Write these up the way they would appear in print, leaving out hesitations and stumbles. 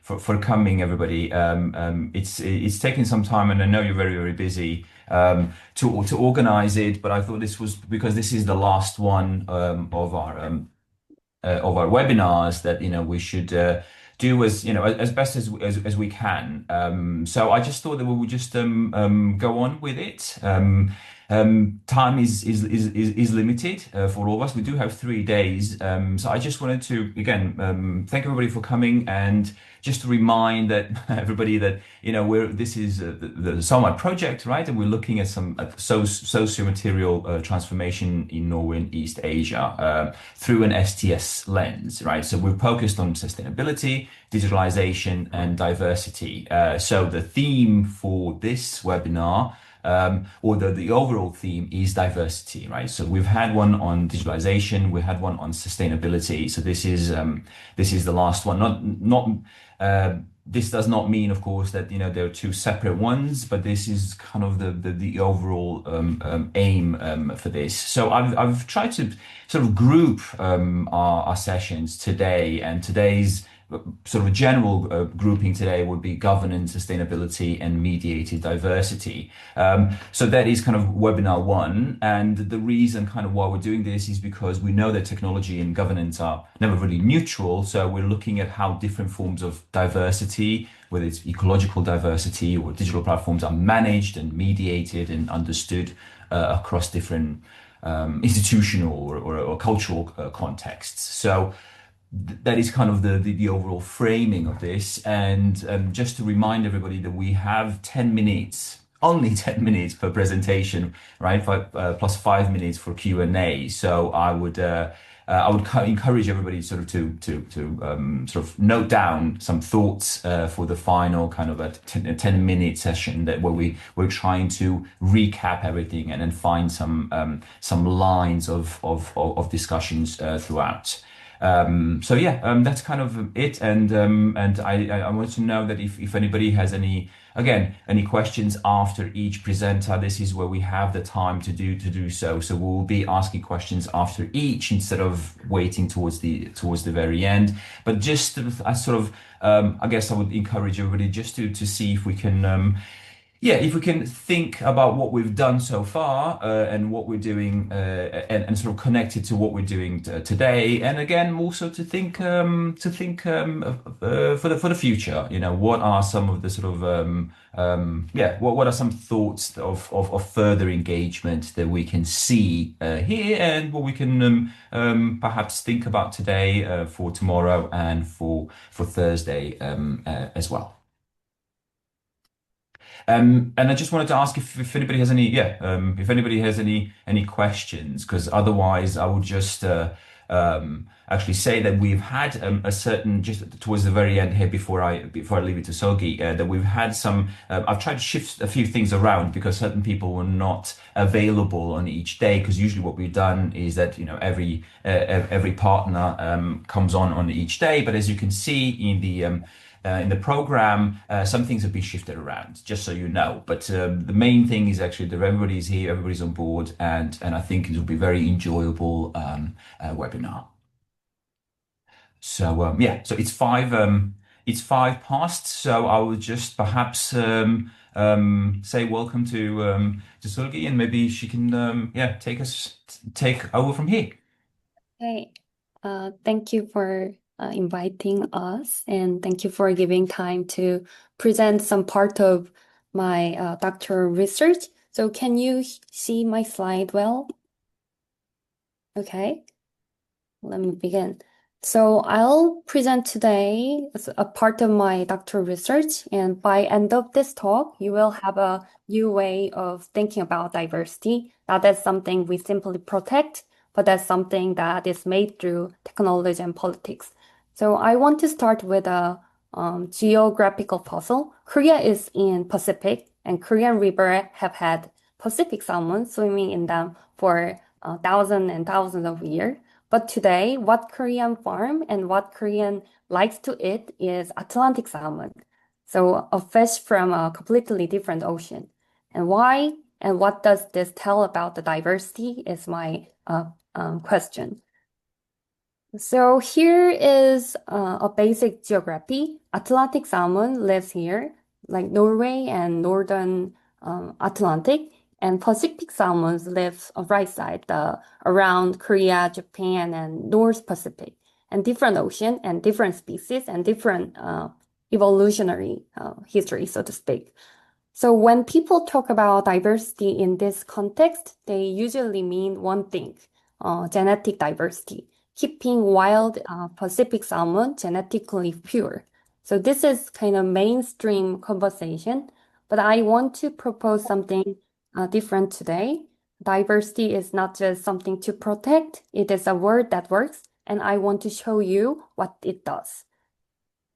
for coming, everybody. It's taken some time, and I know you're very busy to organize it. But I thought this was because this is the last one of our webinars that we should do as as best as we can. So I just thought that we would just go on with it. Time is limited for all of us. We do have 3 days, so I just wanted to again thank everybody for coming and just to remind that everybody that we're this is the SOMAT project, right? And we're looking at some socio-material transformation in Norway and East Asia through an STS lens, right? So we're focused on sustainability, digitalization, and diversity. So the theme for this webinar, or the overall theme, is diversity, right? So we've had one on digitalization, we had one on sustainability. So this is the last one. This does not mean, of course, that there are two separate ones, but this is kind of the overall aim for this. So I've tried to sort of group our sessions today, and today's sort of a general grouping today would be governance, sustainability, and mediated diversity. So that is kind of webinar one. And the reason kind of why we're doing this is because we know that technology and governance are never really neutral. So we're looking at how different forms of diversity, whether it's ecological diversity or digital platforms, are managed and mediated and understood across different institutional or cultural contexts. So that is kind of the overall framing of this. And just to remind everybody that we have 10 minutes, only 10 minutes per presentation, right? Plus 5 minutes for Q&A. So I would encourage everybody sort of to sort of note down some thoughts for the final kind of a 10-minute session where we're trying to recap everything and then find some lines of discussions throughout. So yeah, that's kind of it. And I want to know that if anybody has any questions after each presenter, this is where we have the time to do so. So we'll be asking questions after each instead of waiting towards the very end. But just I sort of I guess I would encourage everybody just to see if we can if we can think about what we've done so far and what we're doing and sort of connect it to what we're doing today, and again also to think for the future. What are some of the sort of what are some thoughts of further engagement that we can see here, and what we can perhaps think about today for tomorrow and for Thursday as well. And I just wanted to ask if anybody has any questions, because otherwise I would just actually say that we've had a certain, just towards the very end here before I leave it to Seulgi, that we've had some. I've tried to shift a few things around because certain people were not available on each day. Because usually what we've done is that every partner comes on each day, but as you can see in the program, some things have been shifted around, just so you know. But the main thing is actually that everybody's here, everybody's on board, and I think it will be a very enjoyable webinar. So so it's five past. So I will just perhaps say welcome to Seulgi, and maybe she can take over from here. Hey, thank you for inviting us, and thank you for giving time to present some part of my doctoral research. So can you see my slide well? Okay, let me begin. So I'll present today as a part of my doctoral research, and by end of this talk, you will have a new way of thinking about diversity. Not as something we simply protect, but as something that is made through technology and politics. So I want to start with a geographical puzzle. Korea is in Pacific, and Korean rivers have had Pacific salmon swimming in them for thousands and thousands of years. But today, what Korean farm and what Korean likes to eat is Atlantic salmon. So a fish from a completely different ocean. And why and what does this tell about the diversity is my question. So here is a basic geography. Atlantic salmon lives here, like Norway and northern Atlantic, and Pacific salmons live right side, around Korea, Japan, and North Pacific, and different ocean and different species and different evolutionary history, so to speak. So when people talk about diversity in this context, they usually mean one thing, genetic diversity, keeping wild Pacific salmon genetically pure. So this is kind of mainstream conversation, but I want to propose something different today. Diversity is not just something to protect, it is a word that works, and I want to show you what it does.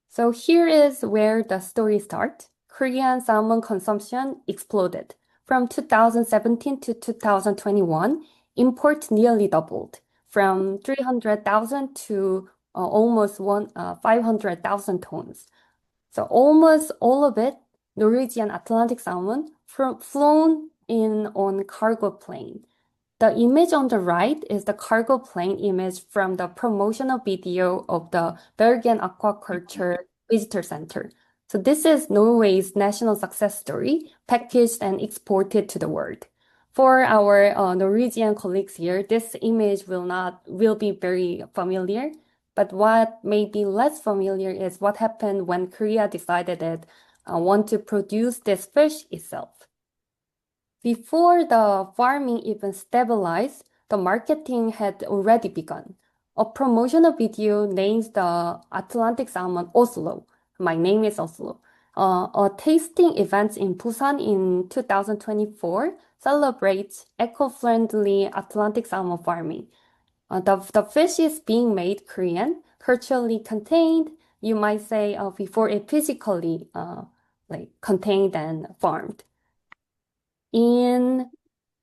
So here is where the story starts. Korean salmon consumption exploded. From 2017 to 2021, imports nearly doubled from 300,000 to almost 500,000 tons. So almost all of it, Norwegian Atlantic salmon, flown in on cargo plane. The image on the right is the cargo plane image from the promotional video of the Bergen Aquaculture Visitor Center. So this is Norway's national success story, packaged and exported to the world. For our Norwegian colleagues here, this image will be very familiar. But what may be less familiar is what happened when Korea decided it want to produce this fish itself. Before the farming even stabilized, the marketing had already begun. A promotional video names the Atlantic salmon Oslo. My name is Oslo. A tasting event in Busan in 2024 celebrates eco-friendly Atlantic salmon farming. The fish is being made Korean, culturally contained, you might say, before it physically like contained and farmed. In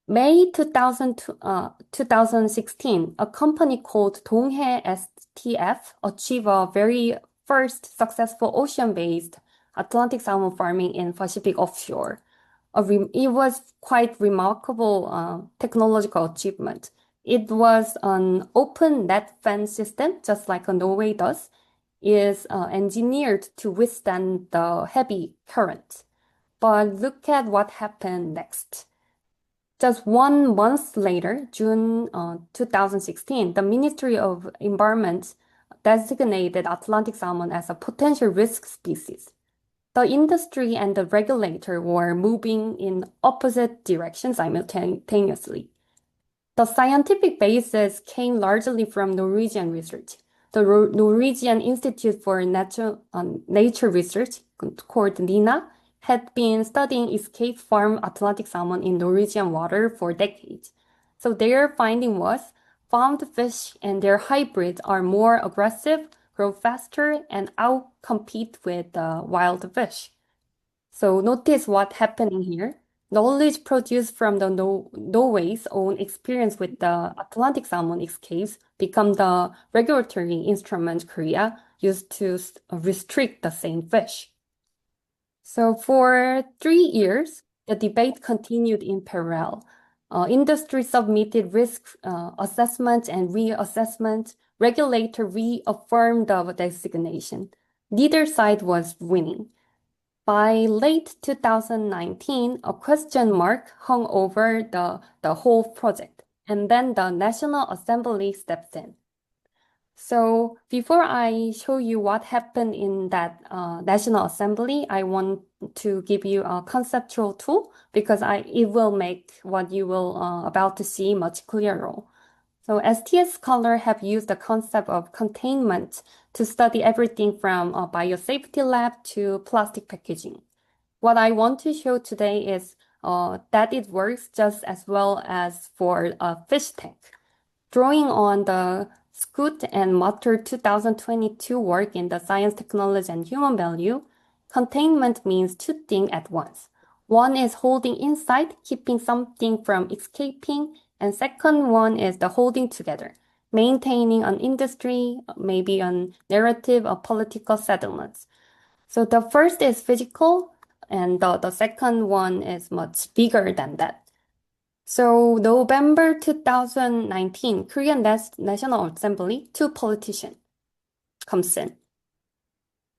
May 2016, a company called Donghae STF achieved a very first successful ocean-based Atlantic salmon farming in Pacific offshore. It was quite remarkable technological achievement. It was an open net fence system, just like a Norway does, is engineered to withstand the heavy current. But look at what happened next. Just 1 month later, June 2016, the Ministry of Environment designated Atlantic salmon as a potential risk species. The industry and the regulator were moving in opposite directions simultaneously. The scientific basis came largely from Norwegian research. The Norwegian Institute for Nature Research, called NINA, had been studying escape farm Atlantic salmon in Norwegian water for decades. So their finding was farmed fish and their hybrids are more aggressive, grow faster, and outcompete with wild fish. So notice what's happening here. Knowledge produced from the Norway's own experience with the Atlantic salmon escapes become the regulatory instrument Korea used to restrict the same fish. So for 3 years, the debate continued in parallel. Industry submitted risk assessment and reassessment. Regulator reaffirmed the designation. Neither side was winning. By late 2019, a question mark hung over the whole project, and then the National Assembly steps in. So before I show you what happened in that National Assembly, I want to give you a conceptual tool because it will make what you will about to see much clearer. So STS scholars have used the concept of containment to study everything from a biosafety lab to plastic packaging. What I want to show today is that it works just as well as for a fish tank. Drawing on the Scoot and Mutter 2022 work in the Science, Technology, and Human Value, containment means two things at once. One is holding inside, keeping something from escaping, and second one is the holding together, maintaining an industry, maybe a narrative of political settlements. So the first is physical, and the second one is much bigger than that. So November 2019, Korean National Assembly, two politicians comes in.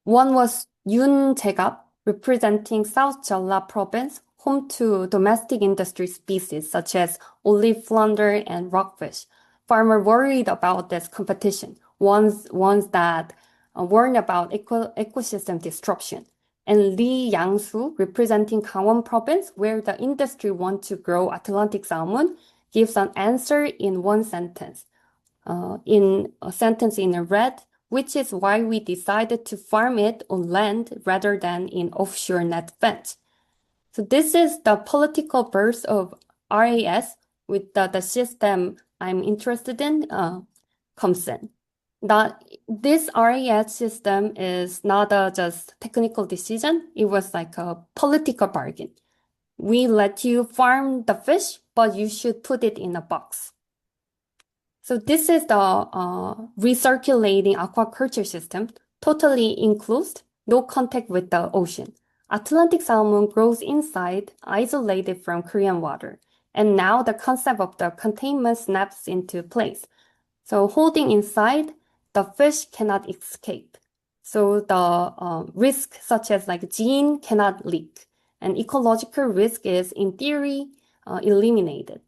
One was Yoon Jae-gap, representing South Jeolla province, home to domestic industry species such as olive flounder and rockfish. Farmer worried about this competition, ones that warn about ecosystem disruption. And Lee Yang-soo, representing Gangwon province, where the industry wants to grow Atlantic salmon, gives an answer in one sentence. In a sentence in red, which is why we decided to farm it on land rather than in offshore net fence. So this is the political birth of RAS with the system I'm interested in comes in. This RAS system is not a just technical decision. It was like a political bargain. We let you farm the fish, but you should put it in a box. So this is the recirculating aquaculture system, totally enclosed, no contact with the ocean. Atlantic salmon grows inside, isolated from Korean water. And now the concept of the containment snaps into place. So holding inside, the fish cannot escape. So the risk such as like gene cannot leak. And ecological risk is in theory eliminated.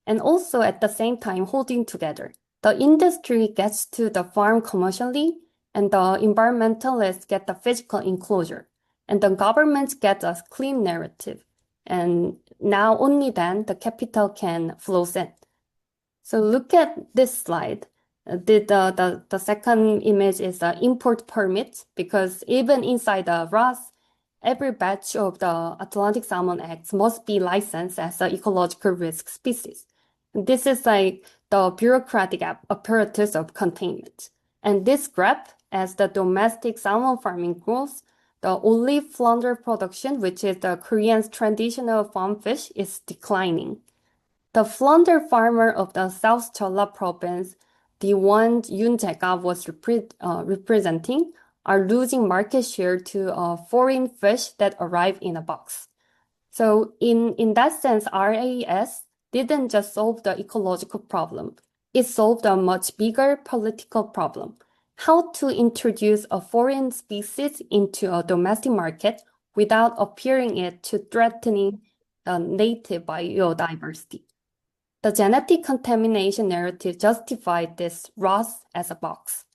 And also at the same time holding together. The industry gets to the farm commercially, and the environmentalists get the physical enclosure, and the government gets a clean narrative. And now only then the capital can flow in. So look at this slide. The second image is the import permit, because even inside the RAS, every batch of the Atlantic salmon eggs must be licensed as an ecological risk species. This is like the bureaucratic apparatus of containment. And this graph, as the domestic salmon farming grows, the olive flounder production, which is the Korean's traditional farm fish, is declining. The flounder farmer of the South Jeolla province, the one Yoon Jae-gap was representing, are losing market share to foreign fish that arrive in a box. So in that sense, RAS didn't just solve the ecological problem. It solved a much bigger political problem. How to introduce a foreign species into a domestic market without appearing it to threatening the native biodiversity. The genetic contamination narrative justified this ROS as a box,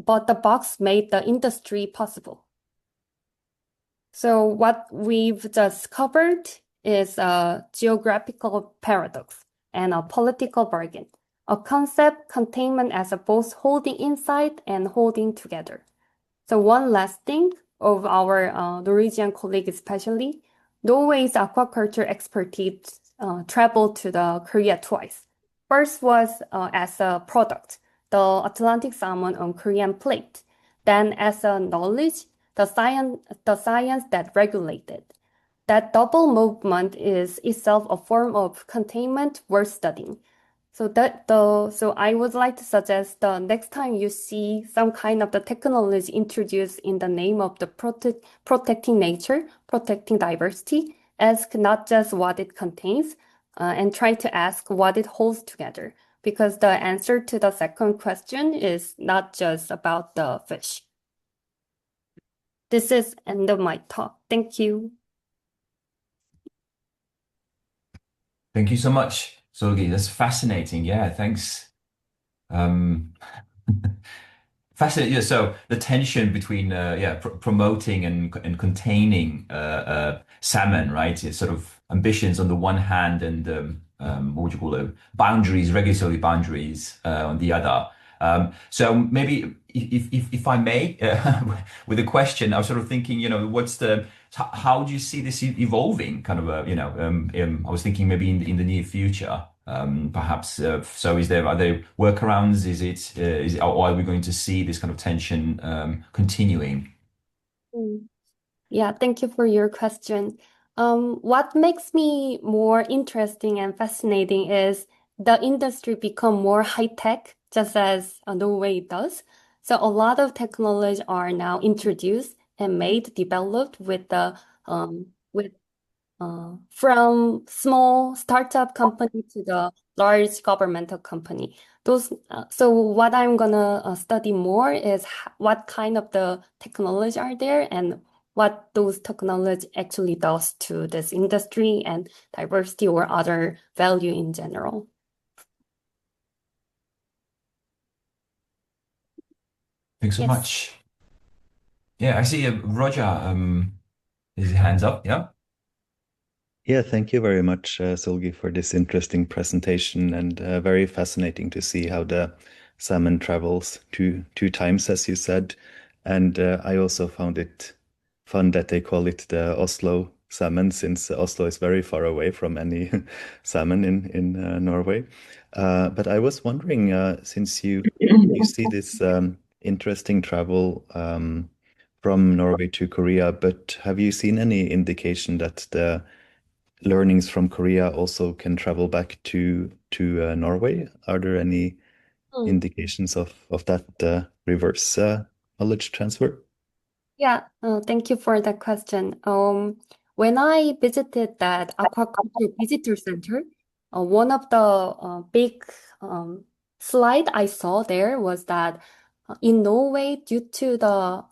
but the box made the industry possible. So what we've just covered is a geographical paradox and a political bargain, a concept containment as a both holding inside and holding together. So one last thing of our Norwegian colleague especially, Norway's aquaculture expertise traveled to the Korea twice. First was as a product, the Atlantic salmon on Korean plate. Then as a knowledge, the science that regulated. That double movement is itself a form of containment worth studying. So I would like to suggest the next time you see some kind of the technology introduced in the name of the protecting nature, protecting diversity, ask not just what it contains, and try to ask what it holds together. Because the answer to the second question is not just about the fish. This is end of my talk. Thank you. Thank you so much, Seulgi. That's fascinating. Yeah, thanks. Um, Fascinating. Yeah, so the tension between promoting and containing salmon, right? It's sort of ambitions on the one hand and what would you call it? Boundaries, regulatory boundaries on the other. So maybe if I may, with a question, I was sort of thinking, how do you see this evolving? Kind of I was thinking maybe in the near future. Perhaps so are there workarounds? Or are we going to see this kind of tension continuing? Mm. Yeah, thank you for your question. What makes me more interesting and fascinating is the industry become more high tech, just as Norway does. So a lot of technology are now introduced and made, developed with the with from small startup company to the large governmental company. So what I'm gonna study more is what kind of the technology are there and what those technology actually does to this industry and diversity or other value in general. Thanks so Yes. much. Yeah, I see Roger his hands up. Yeah. Yeah, thank you very much, Seulgi, for this interesting presentation and very fascinating to see how the salmon travels two times, as you said. And I also found it fun that they call it the Oslo salmon, since Oslo is very far away from any salmon in Norway. But I was wondering, since you see this interesting travel from Norway to Korea, but have you seen any indication that the learnings from Korea also can travel back to Norway? Are there any Mm. indications of that reverse knowledge transfer? Yeah, thank you for that question. When I visited that aquaculture visitor center, one of the big slide I saw there was that in Norway, due to the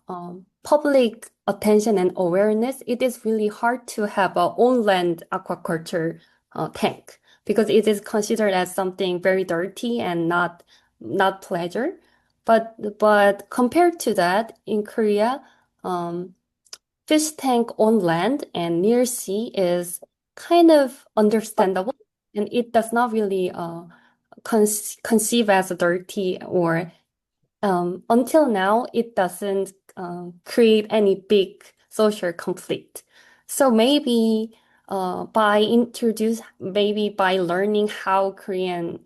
public attention and awareness, it is really hard to have a on-land aquaculture tank because it is considered as something very dirty and not pleasure. But compared to that, in Korea, um, fish tank on land and near sea is kind of understandable, and it does not really conceive as dirty or until now it doesn't create any big social conflict. So maybe by learning how Korean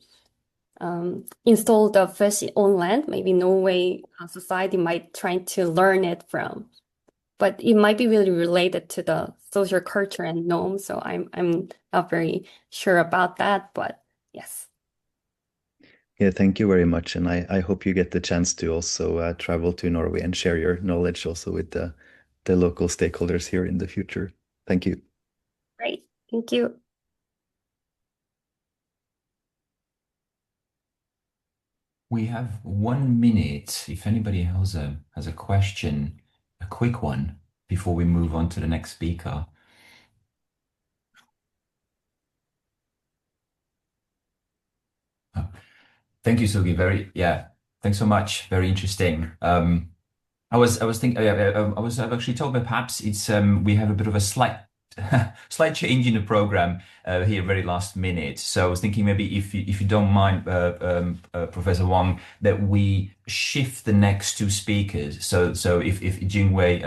install the fish on land, maybe Norway society might try to learn it from. But it might be really related to the social culture and norms, so I'm not very sure about that, but yes. Yeah, thank you very much. And I hope you get the chance to also travel to Norway and share your knowledge also with the local stakeholders here in the future. Thank you. Great. Thank you. We have 1 minute. If anybody has a question, a quick one, before we move on to the next speaker. Oh, thank you, Sugi. Yeah. Thanks so much. Very interesting. I was thinking I've actually told, but perhaps it's we have a bit of a slight change in the program here, very last minute. So I was thinking maybe if you don't mind, Professor Wang, that we shift the next two speakers. So if Jingwei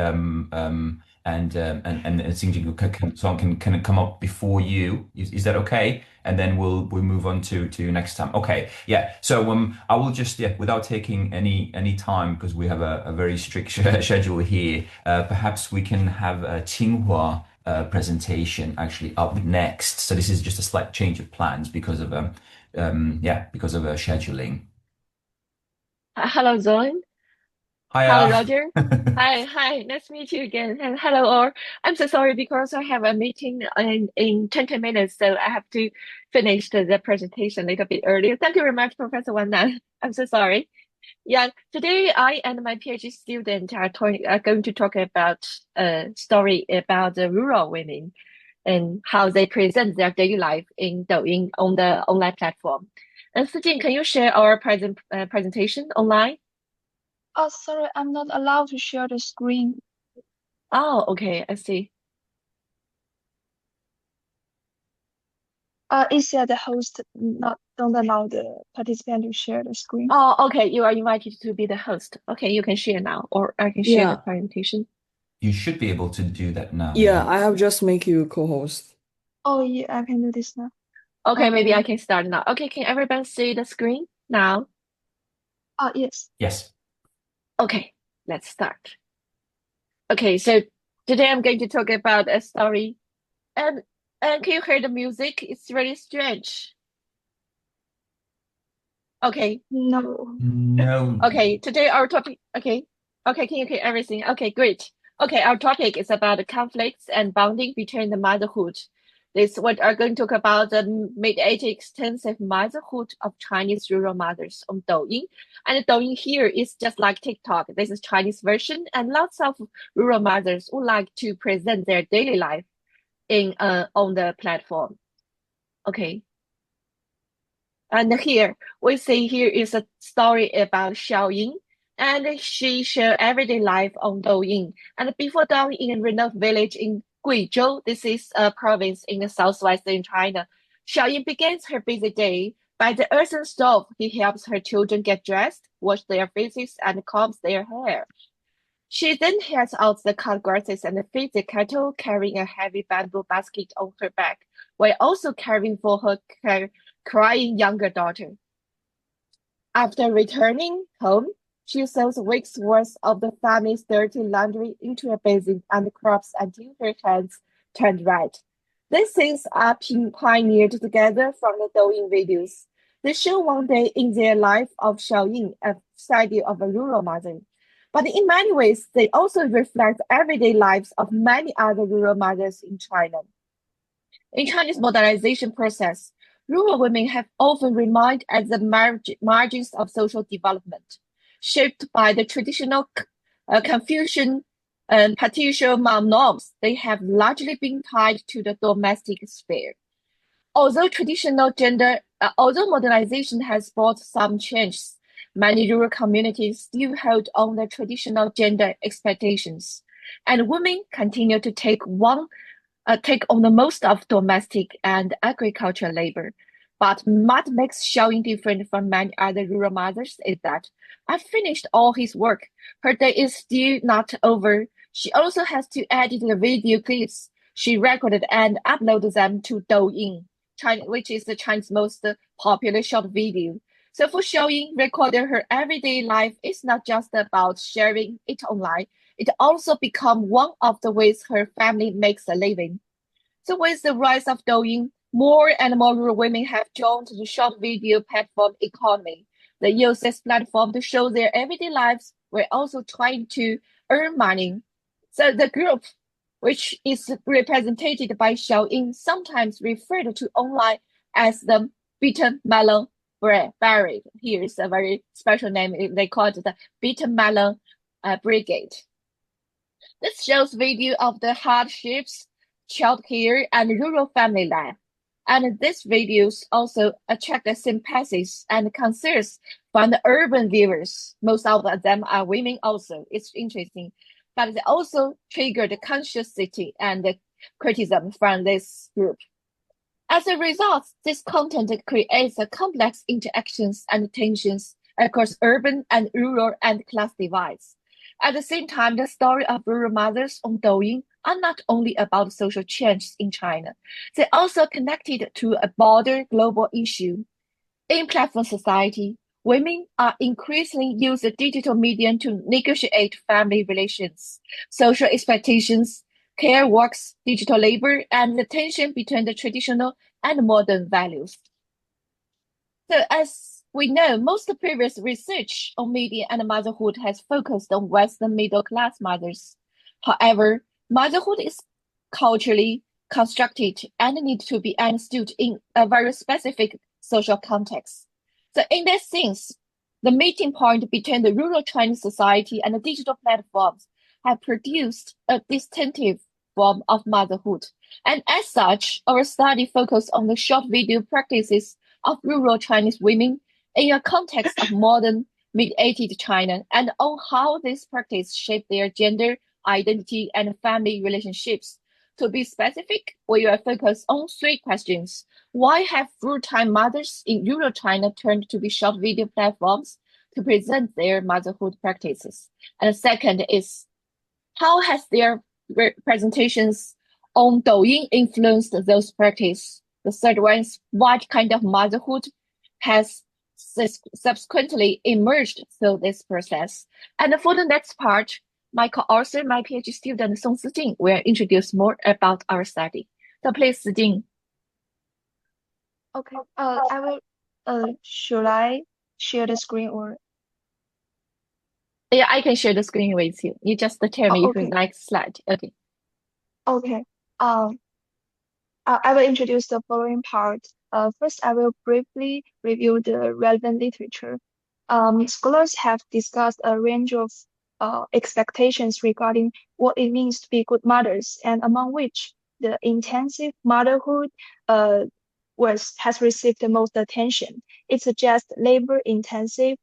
and Sijing Song can come up before you, is that okay? And then we'll move on to next time. Okay, yeah. So I will just, yeah, without taking any time, because we have a very strict schedule here. Perhaps we can have a Tsinghua presentation actually up next. So this is just a slight change of plans because of because of scheduling. Hello, Zoran. Hello, Hiya. Roger. Hi. Nice to meet you again. And hello, all. I'm so sorry because I have a meeting in 20 minutes, so I have to finish the presentation a little bit earlier. Thank you very much, Professor Wang. I'm so sorry. Yeah, today I and my PhD student are going to talk about a story about the rural women and how they present their daily life in Douyin on the online platform. And Sijing, can you share our presentation online? Oh, sorry, I'm not allowed to share the screen. Oh, okay, I see. It said the host don't allow the participant to share the screen. Oh, okay, you are invited to be the host. Okay, you can share now, or I can share the Yeah. presentation. You should be able to do that now. Yeah, I have just make you co-host. Oh, yeah, I can do this now. Okay, maybe I can start now. Okay, can everybody see the screen now? Yes. Yes. Okay, let's start. Okay, so today I'm going to talk about a story. And can you hear the music? It's really strange. Okay. No. No. Okay, today our topic. Okay, can you hear everything? Okay, great. Okay, our topic is about the conflicts and bonding between the motherhood. This what are going to talk about the mediated extensive motherhood of Chinese rural mothers on Douyin. And Douyin here is just like TikTok. This is Chinese version, and lots of rural mothers would like to present their daily life in on the platform. Okay. And here we see here is a story about Xiaoying, and she share everyday life on Douyin. And before Douyin in a remote village in Guizhou, this is a province in the southwestern China, Xiaoying begins her busy day. By the earthen stove, he helps her children get dressed, wash their faces, and combs their hair. She then heads out to cut grasses and feed the cattle, carrying a heavy bamboo basket on her back, while also caring for her crying younger daughter. After returning home, she sews weeks' worth of the family's dirty laundry into a basin and scrubs until her hands turned red. These things are pioneered together from the Douyin videos. They show one day in their life of Xiaoying, a study of a rural mother. But in many ways, they also reflect everyday lives of many other rural mothers in China. In Chinese modernization process, rural women have often remained at the margins of social development, shaped by the traditional Confucian and patricial mom norms. They have largely been tied to the domestic sphere. Although modernization has brought some changes, many rural communities still hold on the traditional gender expectations, and women continue to take on the most of domestic and agricultural labor. But what makes Xiaoying different from many other rural mothers is that I finished all his work. Her day is still not over. She also has to edit the video clips she recorded and upload them to Douyin, which is the Chinese most popular short video. So for Xiaoying, recording her everyday life is not just about sharing it online. It also become one of the ways her family makes a living. So with the rise of Douyin, more and more rural women have joined the short video platform economy. They use this platform to show their everyday lives while also trying to earn money. So the group, which is represented by Xiaoying, sometimes referred to online as the Bitter Melon Brigade. Here is a very special name. They call it the Bitter Melon Brigade. This shows video of the hardships, childcare, and rural family life. And these videos also attract the sympathies and concerns from the urban viewers. Most of them are women also. It's interesting. But they also trigger the consciousness and the criticism from this group. As a result, this content creates a complex interactions and tensions across urban and rural and class divides. At the same time, the story of rural mothers on Douyin are not only about social change in China, they also connected to a broader global issue. In platform society, women are increasingly use the digital medium to negotiate family relations, social expectations, care works, digital labor, and the tension between the traditional and modern values. So as we know, most previous research on media and motherhood has focused on Western middle-class mothers. However, motherhood is culturally constructed and needs to be understood in a very specific social context. So in that sense, the meeting point between the rural Chinese society and the digital platforms have produced a distinctive form of motherhood. And as such, our study focused on the short video practices of rural Chinese women in a context of modern mediated China and on how this practice shape their gender identity and family relationships. To be specific, we will focus on three questions. Why have full-time mothers in rural China turned to be short video platforms to present their motherhood practices? And the second is, how has their presentations on Douyin influenced those practices? The third one is, what kind of motherhood has subsequently emerged through this process? And for the next part, my co-author, my PhD student Song Sijing, will introduce more about our study. So please, Sijing. Okay. I will. Should I share the screen or? Yeah, I can share the screen with you. You just tell me if you Okay. next slide. Okay. Okay. I will introduce the following part. First, I will briefly review the relevant literature. Scholars have discussed a range of expectations regarding what it means to be good mothers, and among which the intensive motherhood has received the most attention. It suggests labor-intensive,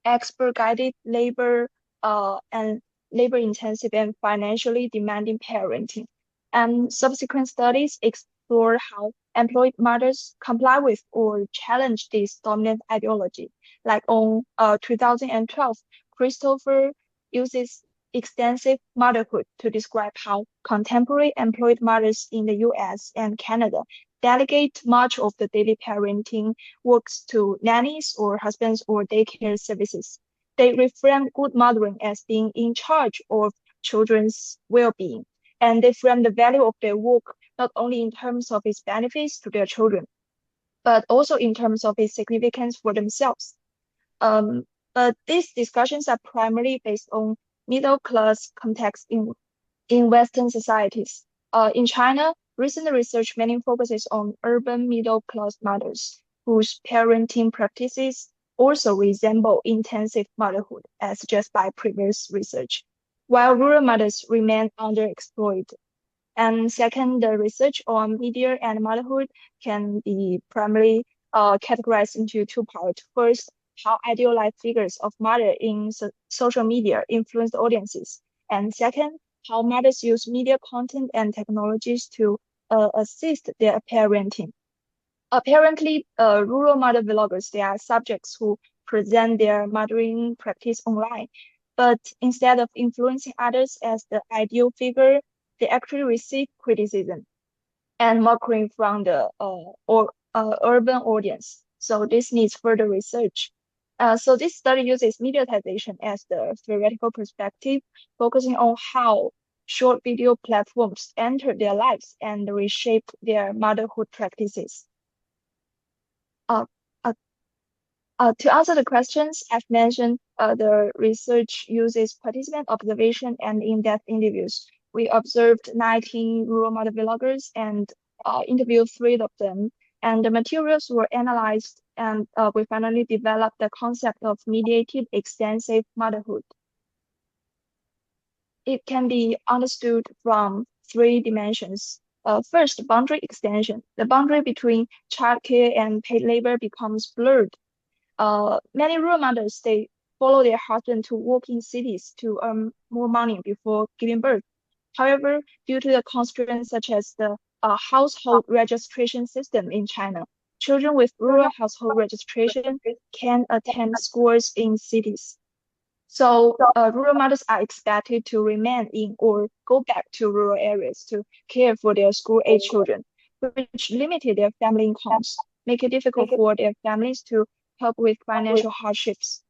expert-guided and labor-intensive and financially demanding parenting. And subsequent studies explore how employed mothers comply with or challenge this dominant ideology. Like on 2012, Christopher uses extensive motherhood to describe how contemporary employed mothers in the US and Canada delegate much of the daily parenting works to nannies or husbands or daycare services. They reframe good mothering as being in charge of children's well-being, and they frame the value of their work not only in terms of its benefits to their children, but also in terms of its significance for themselves. Um, but these discussions are primarily based on middle-class context in Western societies. In China, recent research mainly focuses on urban middle-class mothers whose parenting practices also resemble intensive motherhood, as suggested by previous research, while rural mothers remain underexploited. And second, the research on media and motherhood can be primarily categorized into two parts. First, how idealized figures of mother in social media influence audiences. And second, how mothers use media content and technologies to assist their parenting. Apparently, rural mother vloggers, they are subjects who present their mothering practice online. But instead of influencing others as the ideal figure, they actually receive criticism and mockery from the urban audience. So this needs further research. So this study uses mediatization as the theoretical perspective, focusing on how short video platforms enter their lives and reshape their motherhood practices. Uh, uh, to answer the questions I've mentioned, the research uses participant observation and in-depth interviews. We observed 19 rural mother vloggers and interviewed 3 of them. And the materials were analyzed, and we finally developed the concept of mediated extensive motherhood. It can be understood from 3 dimensions. First, boundary extension. The boundary between childcare and paid labor becomes blurred. Many rural mothers, they follow their husband to work in cities to earn more money before giving birth. However, due to the constraints such as the household registration system in China, children with rural household registration can attend schools in cities. So rural mothers are expected to remain in or go back to rural areas to care for their school-age children, which limited their family incomes, make it difficult for their families to help with financial hardships.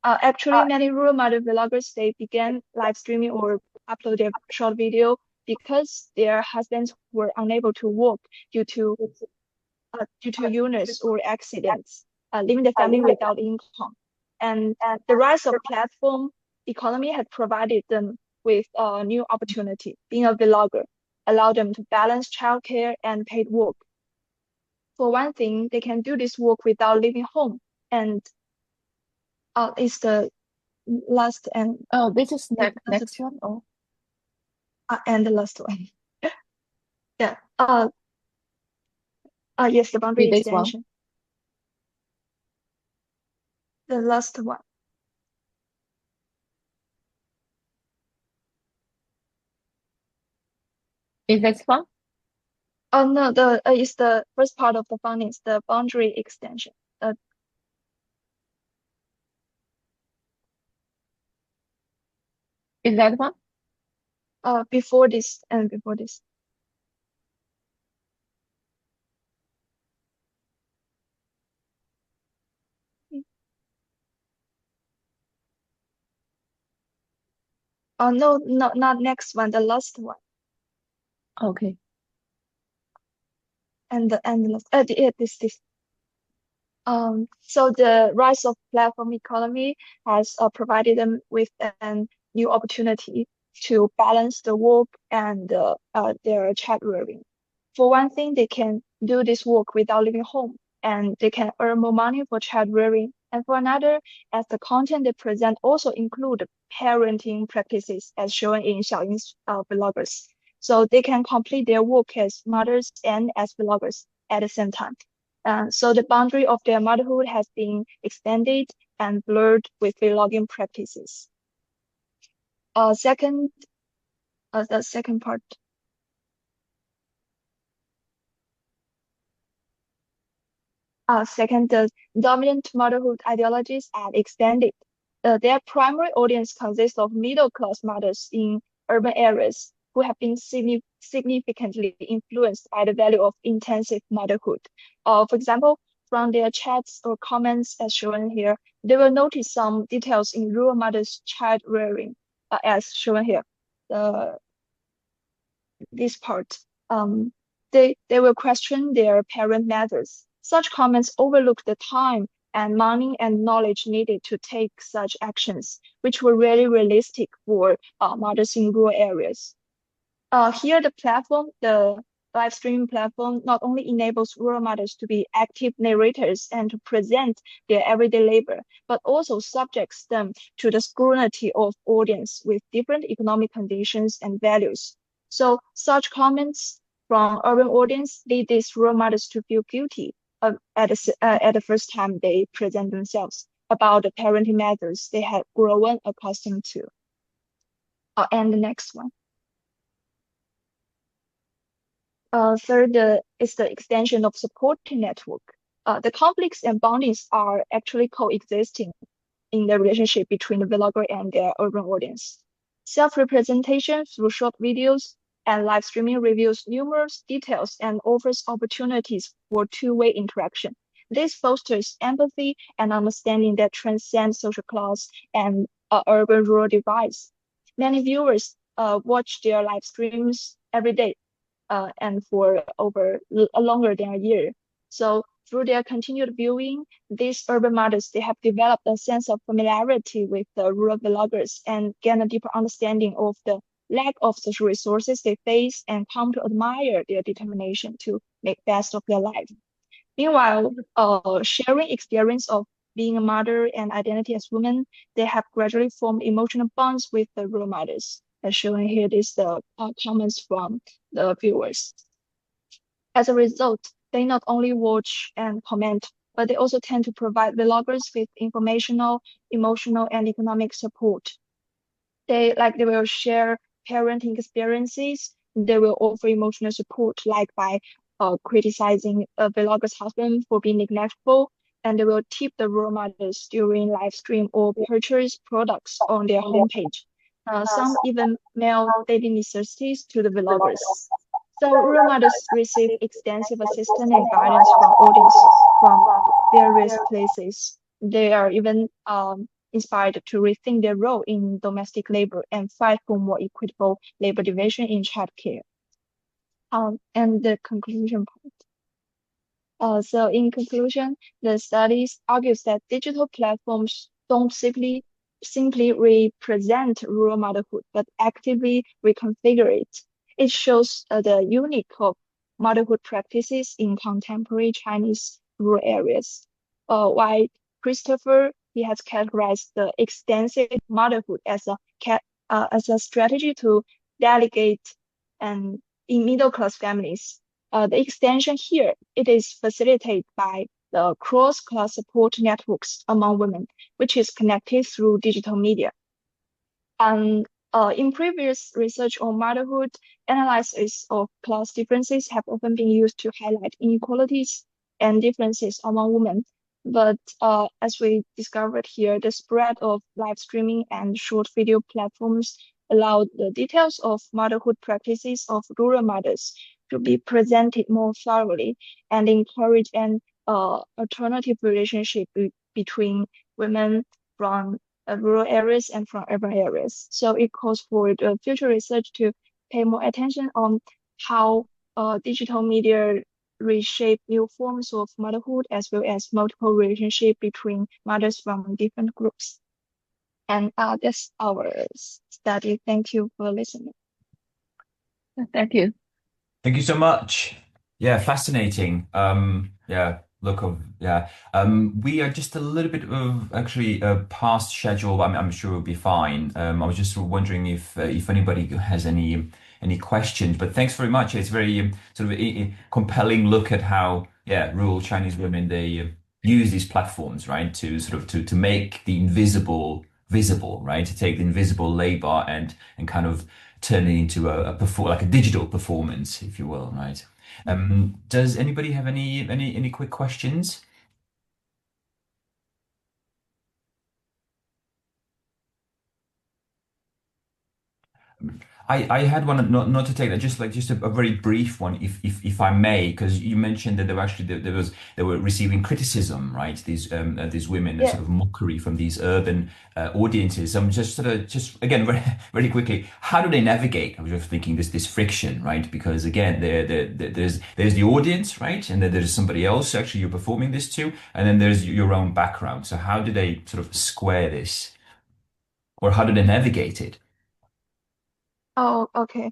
Actually, many rural mother vloggers, they began live streaming or upload their short video because their husbands were unable to work due to illness or accidents, leaving the family without income. And the rise of platform economy had provided them with a new opportunity. Being a vlogger allowed them to balance childcare and paid work. For one thing, they can do this work without leaving home. And it's the last and Oh, this is next one. Oh, and the last one. Yeah. Yes, the boundary this one. extension. The last one. Is this one? Oh no, it's the first part of the findings, the boundary extension. Is that one? Before this and before this. Oh no, not next one, the last one. Okay. And the last, yeah, this. So the rise of platform economy has provided them with a new opportunity to balance the work and their child rearing. For one thing, they can do this work without leaving home, and they can earn more money for child rearing. And for another, as the content they present also include parenting practices, as shown in Xiaoying's vloggers. So they can complete their work as mothers and as vloggers at the same time. So the boundary of their motherhood has been extended and blurred with vlogging practices. The second part. Second, the dominant motherhood ideologies are extended. Their primary audience consists of middle-class mothers in urban areas who have been significantly influenced by the value of intensive motherhood. For example, from their chats or comments as shown here, they will notice some details in rural mothers' child rearing, as shown here. This part. They will question their parent methods. Such comments overlook the time and money and knowledge needed to take such actions, which were really realistic for mothers in rural areas. Here, the live streaming platform not only enables rural mothers to be active narrators and to present their everyday labor, but also subjects them to the scrutiny of audience with different economic conditions and values. So such comments from urban audience lead these rural mothers to feel guilty at the first time they present themselves about the parenting methods they had grown accustomed to. And the next one. Third is the extension of supporting network. The conflicts and bondings are actually coexisting in the relationship between the vlogger and their urban audience. Self-representation through short videos and live streaming reveals numerous details and offers opportunities for two-way interaction. This fosters empathy and understanding that transcends social class and urban-rural divides. Many viewers watch their live streams every day and for longer than a year. So through their continued viewing, these urban mothers, they have developed a sense of familiarity with the rural vloggers and gain a deeper understanding of the lack of social resources they face and come to admire their determination to make best of their life. Meanwhile, sharing experience of being a mother and identity as women, they have gradually formed emotional bonds with the rural mothers. As shown here, is the comments from the viewers. As a result, they not only watch and comment, but they also tend to provide vloggers with informational, emotional, and economic support. They will share parenting experiences. They will offer emotional support, like by criticizing a vlogger's husband for being neglectful, and they will tip the rural mothers during live stream or purchase products on their homepage. Some even mail daily necessities to the vloggers. So rural mothers receive extensive assistance and guidance from audience from various places. They are even inspired to rethink their role in domestic labor and fight for more equitable labor division in childcare. And the conclusion part. So in conclusion, the studies argues that digital platforms don't simply represent rural motherhood, but actively reconfigure it. It shows the unique of motherhood practices in contemporary Chinese rural areas. While Christopher, he has categorized the extensive motherhood as a strategy to delegate and in middle-class families. The extension here, it is facilitated by the cross-class support networks among women, which is connected through digital media. And in previous research on motherhood, analysis of class differences have often been used to highlight inequalities and differences among women. But as we discovered here, the spread of live streaming and short video platforms allowed the details of motherhood practices of rural mothers to be presented more thoroughly and encourage an alternative relationship between women from rural areas and from urban areas. So it calls for the future research to pay more attention on how digital media reshape new forms of motherhood as well as multiple relationships between mothers from different groups. And that's our study. Thank you for listening. Thank you. Thank you so much. Yeah, fascinating. We are just a little bit of actually past schedule. But I'm sure we'll be fine. I was just wondering if anybody has any questions. But thanks very much. It's very sort of a compelling look at how rural Chinese women they use these platforms, right, to sort of to make the invisible visible, right, to take the invisible labor and kind of turn it into like a digital performance, if you will, right? Does anybody have any quick questions? I had one not to take that, just a very brief one, if I may, because you mentioned that they were receiving criticism, right? These women, Yeah. sort of mockery from these urban audiences. I'm just again very quickly, how do they navigate? I was just thinking this friction, right? Because again, there's the audience, right, and then there's somebody else actually you're performing this to, and then there's your own background. So how do they sort of square this, or how do they navigate it? Oh, okay.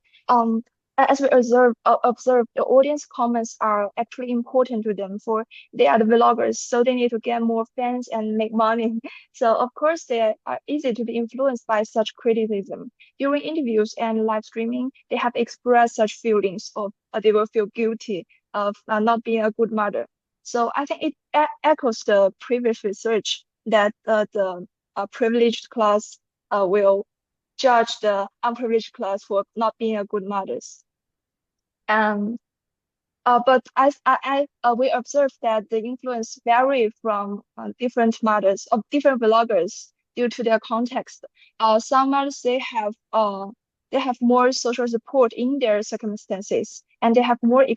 As we observe, the audience comments are actually important to them, for they are the vloggers, so they need to get more fans and make money. So of course they are easy to be influenced by such criticism. During interviews and live streaming, they have expressed such feelings of they will feel guilty of not being a good mother. So I think it echoes the previous research that the privileged class will judge the unprivileged class for not being a good mothers. But we observed that the influence vary from different mothers of different vloggers due to their context. Some mothers they have more social support in their circumstances, and they have more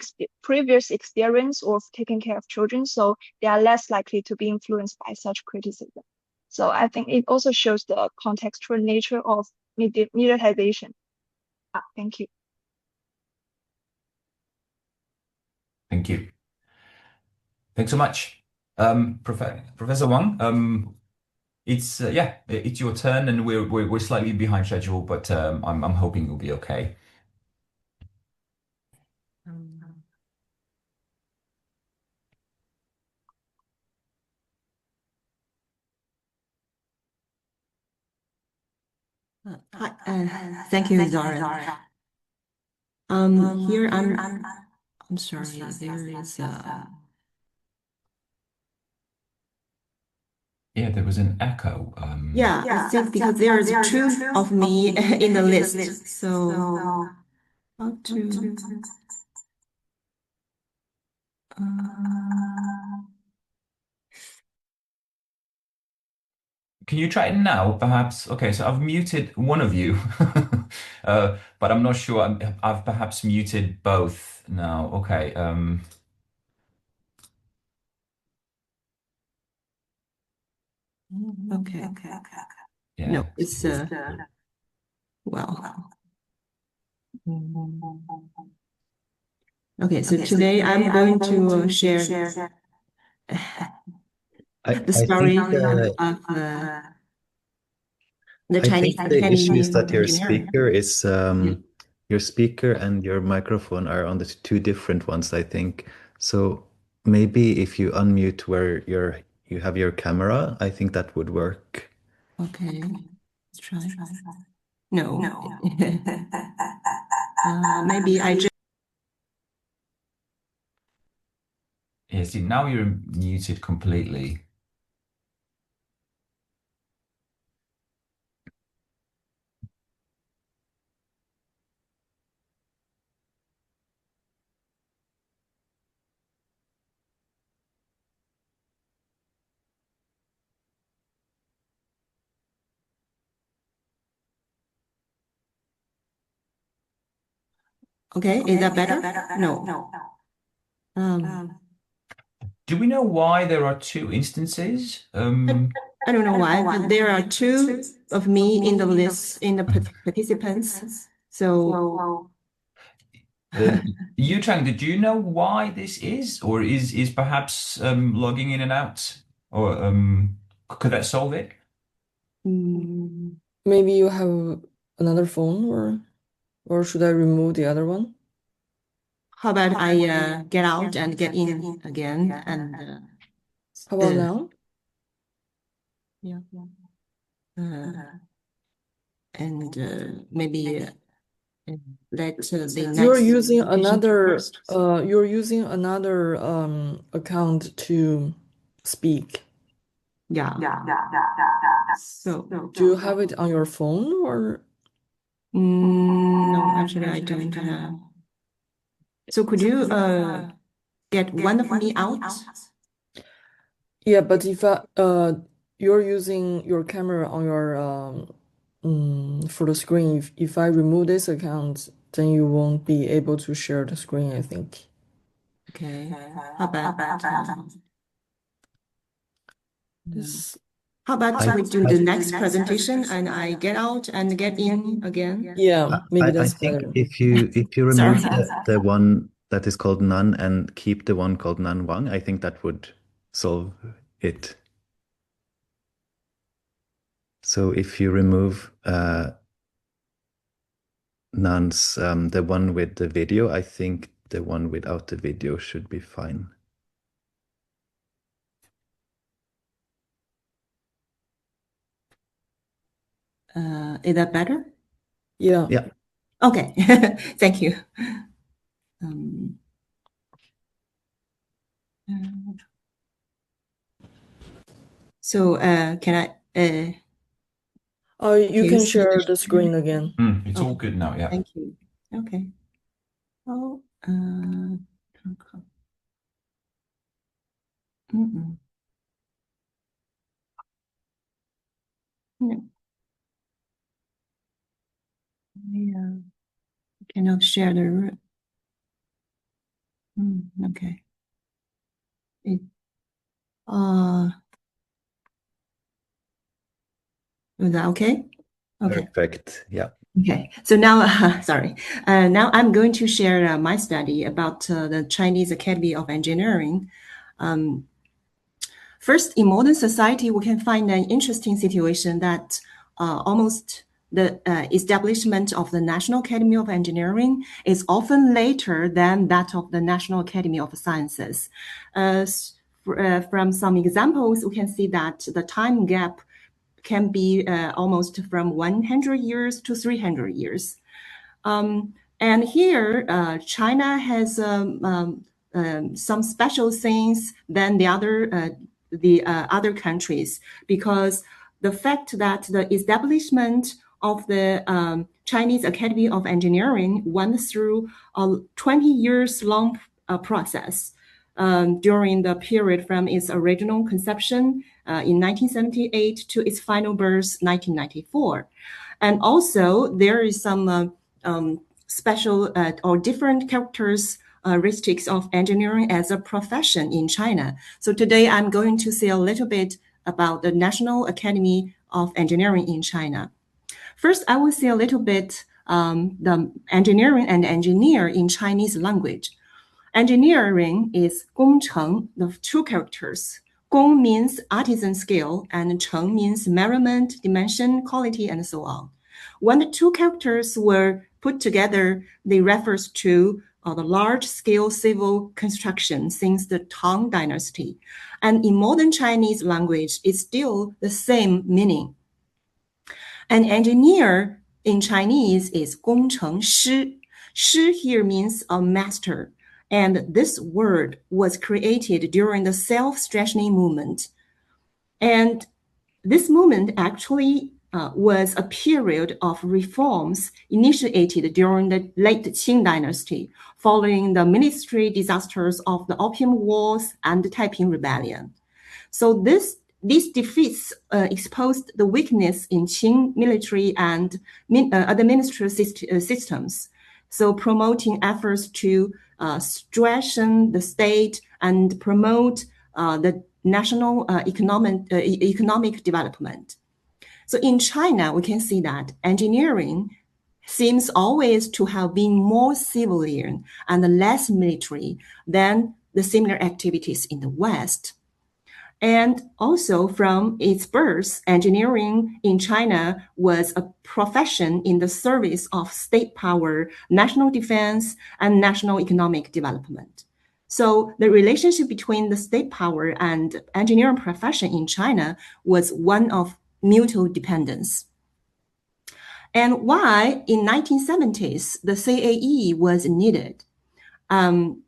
previous experience of taking care of children, so they are less likely to be influenced by such criticism. So I think it also shows the contextual nature of mediatization. Thank you. Thank you. Thanks so much, Professor Wang. It's it's your turn, and we're slightly behind schedule, but I'm hoping you'll be okay. Thank you, Zoran. Here I'm sorry, there is Yeah, there was an echo. yeah, I think because there is two of me in the list, so how to Can you try it now, perhaps? Okay, so I've muted one of you, but I'm not sure. I've perhaps muted both now. Okay. okay. Yeah. No, it's well. Okay, so today I'm going to share the story of the I Chinese think the issue is that your engineering. speaker is your speaker and your microphone are on the two different ones, I think. So maybe if you unmute where you have your camera, I think that would work. Okay, let's try. No. Maybe I just. Yeah, see, now you're muted completely. Okay, is that better? No. Do we know why there are two instances? I don't know why, but there are two of me in the list in the participants. So Cheng, did you know why this is, or is perhaps logging in and out, or could that solve it? Maybe you have another phone, or should I remove the other one? How about I get out and get in again and How about now? yeah. And maybe let the next You're using presentation first. another account to speak. Yeah. So Do you have it on your phone or? no, actually I don't have. So could you get one of me out? Yeah, but if you're using your camera on your for the screen, if I remove this account, then you won't be able to share the screen, I think. Okay. How about This how about we do the next presentation and I get out and get in again? Yeah, maybe that's I think better. if you Sorry. remove the one that is called Nan and keep the one called Nan Wang, I think that would solve it. So if you remove Nan's the one with the video, I think the one without the video should be fine. Is that better? Yeah. Yeah. Okay. Thank you. So can I You can share the screen again. It's all good now, yeah. Thank you. Okay. Oh, no. Yeah. Cannot share the room. Okay. Is that okay? Okay. Perfect. Yeah. Okay. So now, sorry. Now I'm going to share my study about the Chinese Academy of Engineering. First, in modern society, we can find an interesting situation that almost the establishment of the National Academy of Engineering is often later than that of the National Academy of Sciences. From some examples, we can see that the time gap can be almost from 100 years to 300 years. And here, China has some special things than the other countries, because the fact that the establishment of the Chinese Academy of Engineering went through a 20 years long process during the period from its original conception in 1978 to its final birth, 1994. And also, there is some special or different characteristics of engineering as a profession in China. So today I'm going to say a little bit about the National Academy of Engineering in China. First, I will say a little bit the engineering and engineer in Chinese language. Engineering is 工程, the two characters. 工 means artisan skill, and 程 means measurement, dimension, quality, and so on. When the two characters were put together, they refers to the large-scale civil construction since the Tang Dynasty. And in modern Chinese language, it's still the same meaning. An engineer in Chinese is 工程师. Shi here means a master. And this word was created during the self-strengthening movement. And this movement actually was a period of reforms initiated during the late Qing dynasty, following the military disasters of the Opium Wars and the Taiping Rebellion. So these defeats exposed the weakness in Qing military and administrative systems. So promoting efforts to strengthen the state and promote the national economic development. So in China, we can see that engineering seems always to have been more civilian and less military than the similar activities in the West. And also from its birth, engineering in China was a profession in the service of state power, national defense, and national economic development. So the relationship between the state power and engineering profession in China was one of mutual dependence. And why in 1970s the CAE was needed. And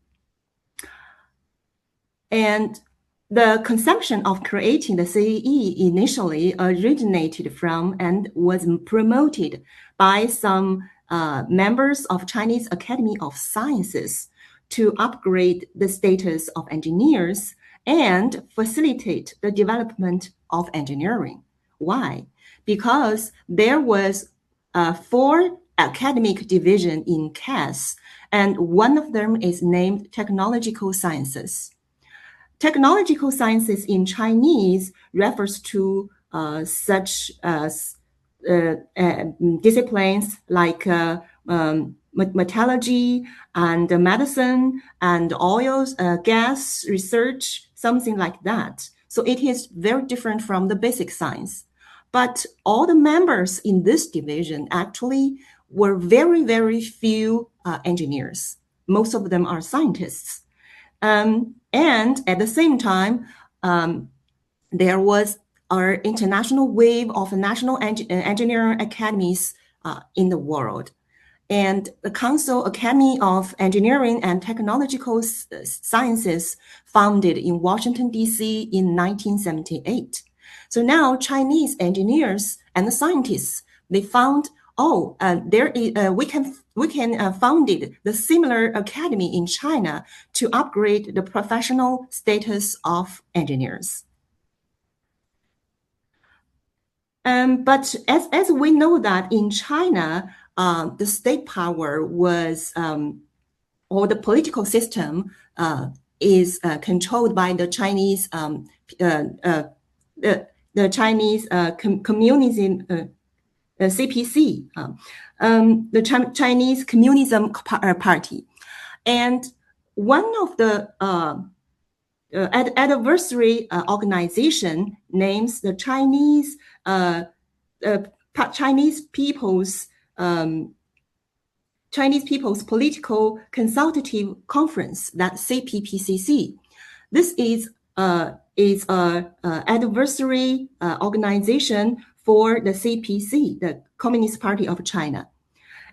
the conception of creating the CAE initially originated from and was promoted by some members of Chinese Academy of Sciences to upgrade the status of engineers and facilitate the development of engineering. Why? Because there was 4 academic divisions in CAS, and one of them is named Technological Sciences. Technological sciences in Chinese refers to such disciplines like metallurgy and medicine and oils, gas research, something like that. So it is very different from the basic science. But all the members in this division actually were very, very few engineers. Most of them are scientists. And at the same time, there was our international wave of national engineering academies in the world. And the Council Academy of Engineering and Technological Sciences founded in Washington, D.C. in 1978. So now Chinese engineers and scientists, they found, we can founded the similar academy in China to upgrade the professional status of engineers. But as we know that in China, the state power was, or the political system is controlled by the Chinese, the Chinese communism, CPC, the Chinese Communism Party. And one of the adversary organization names the Chinese People's Political Consultative Conference, that CPPCC. This is a adversary organization for the CPC, the Communist Party of China.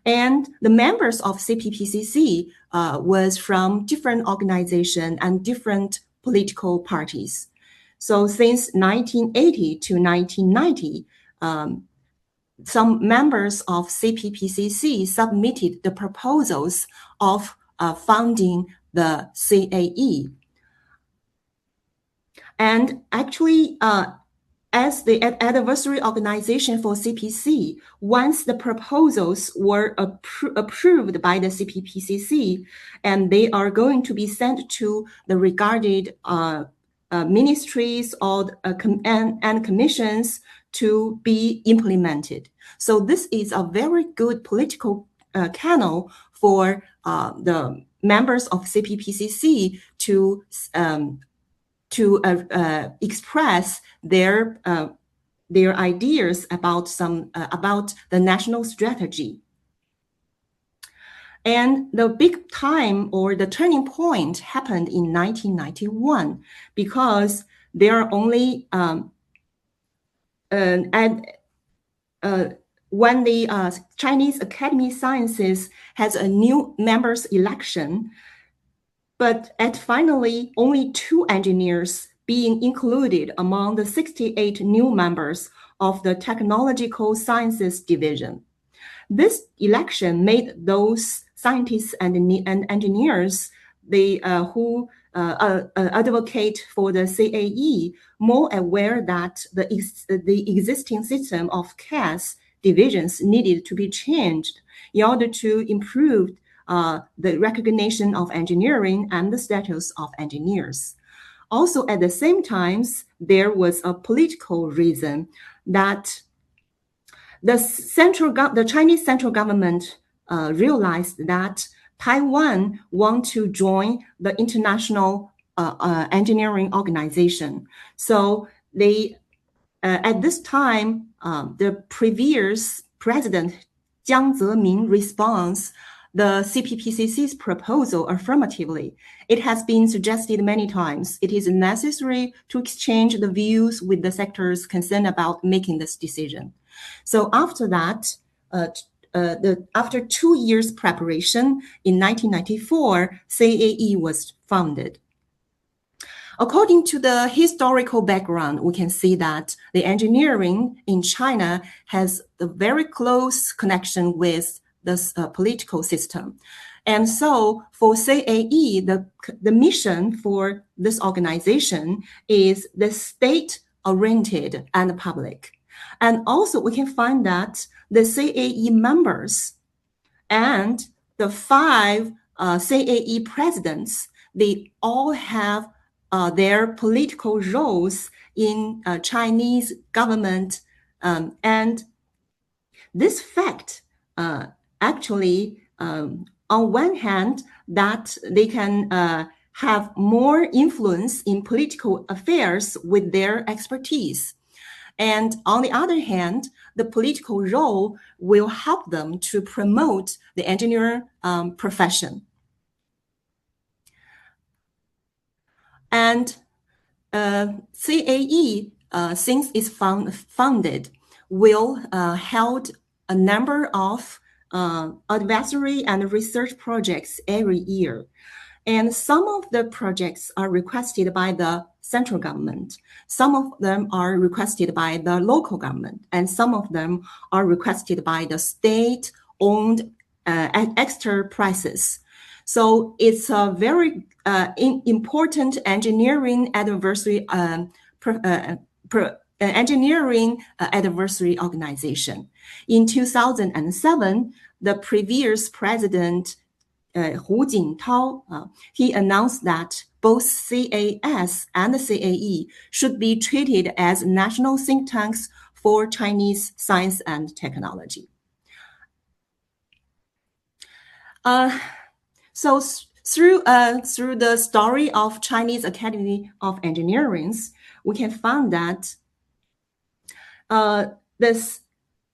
And the members of CPPCC was from different organizations and different political parties. So since 1980 to 1990, some members of CPPCC submitted the proposals of founding the CAE. And actually, as the adversary organization for CPC, once the proposals were approved by the CPPCC, and they are going to be sent to the regarded ministries or and commissions to be implemented. So this is a very good political channel for the members of CPPCC to express their ideas about the national strategy. And the big time or the turning point happened in 1991 because there are only when the Chinese Academy of Sciences has a new members election, but finally only 2 engineers being included among the 68 new members of the Technological Sciences Division. This election made those scientists and engineers who advocate for the CAE more aware that the existing system of CAS divisions needed to be changed in order to improve the recognition of engineering and the status of engineers. Also, at the same time, there was a political reason that the Chinese central government realized that Taiwan want to join the international engineering organization. So they, at this time, the previous president Jiang Zemin responds the CPPCC's proposal affirmatively. It has been suggested many times. It is necessary to exchange the views with the sectors concerned about making this decision. So after that, after 2 years preparation, in 1994, CAE was founded. According to the historical background, we can see that the engineering in China has a very close connection with this political system. And so for CAE, the mission for this organization is the state-oriented and public. And also we can find that the CAE members and the 5 CAE presidents, they all have their political roles in Chinese government. And this fact actually, on one hand, that they can have more influence in political affairs with their expertise. And on the other hand, the political role will help them to promote the engineering profession. And CAE, since it's founded, will held a number of advisory and research projects every year. And some of the projects are requested by the central government. Some of them are requested by the local government. And some of them are requested by the state-owned enterprises. So it's a very important engineering advisory organization. In 2007, the previous president Hu Jintao, he announced that both CAS and the CAE should be treated as national think tanks for Chinese science and technology. So through the story of Chinese Academy of Engineering, we can find that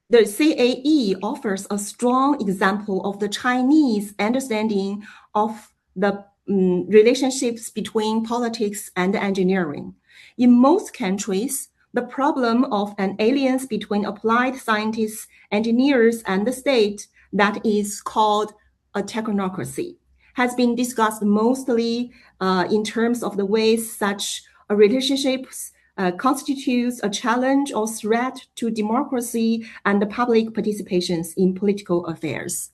the CAE offers a strong example of the Chinese understanding of the relationships between politics and engineering. In most countries, the problem of an alliance between applied scientists, engineers, and the state, that is called a technocracy, has been discussed mostly in terms of the ways such relationships constitutes a challenge or threat to democracy and the public participations in political affairs.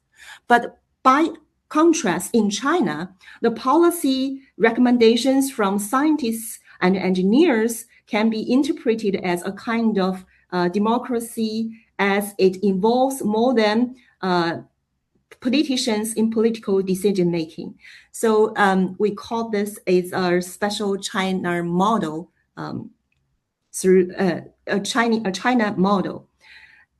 But by contrast, in China, the policy recommendations from scientists and engineers can be interpreted as a kind of democracy, as it involves more than politicians in political decision-making. So we call this as a special China model, through a China model.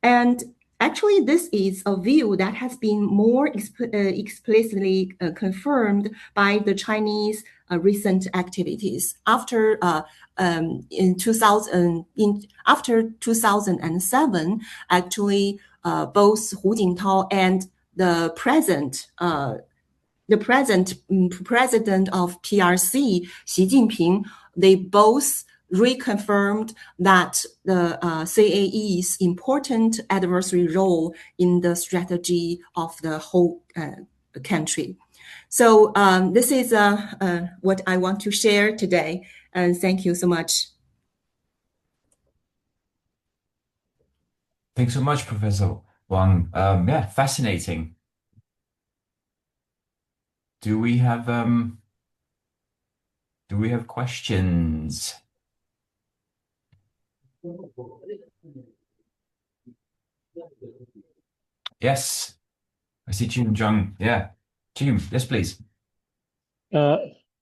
And actually, this is a view that has been more explicitly confirmed by the Chinese recent activities. After 2007, actually, both Hu Jintao and the present president of PRC, Xi Jinping, they both reconfirmed that the CAE's important adversary role in the strategy of the whole country. So this is what I want to share today. And thank you so much. Thanks so much, Professor Wang. Yeah, fascinating. Do we have questions? Yes, I see Jim Jung. Yeah, Jim, yes, please.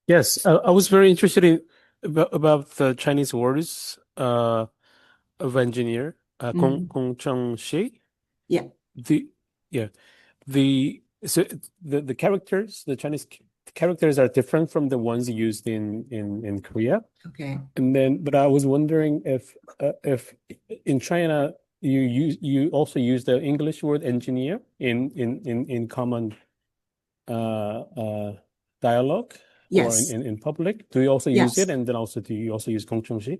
Yes, I was very interested about the Chinese words of engineer, Gong Cheng Shi. Yeah. The characters, the Chinese characters are different from the ones used in Korea. Okay. But I was wondering if in China you also use the English word engineer in common dialogue Yes. or in public. Do you also use Yes. it? And then also do you also use 공청시?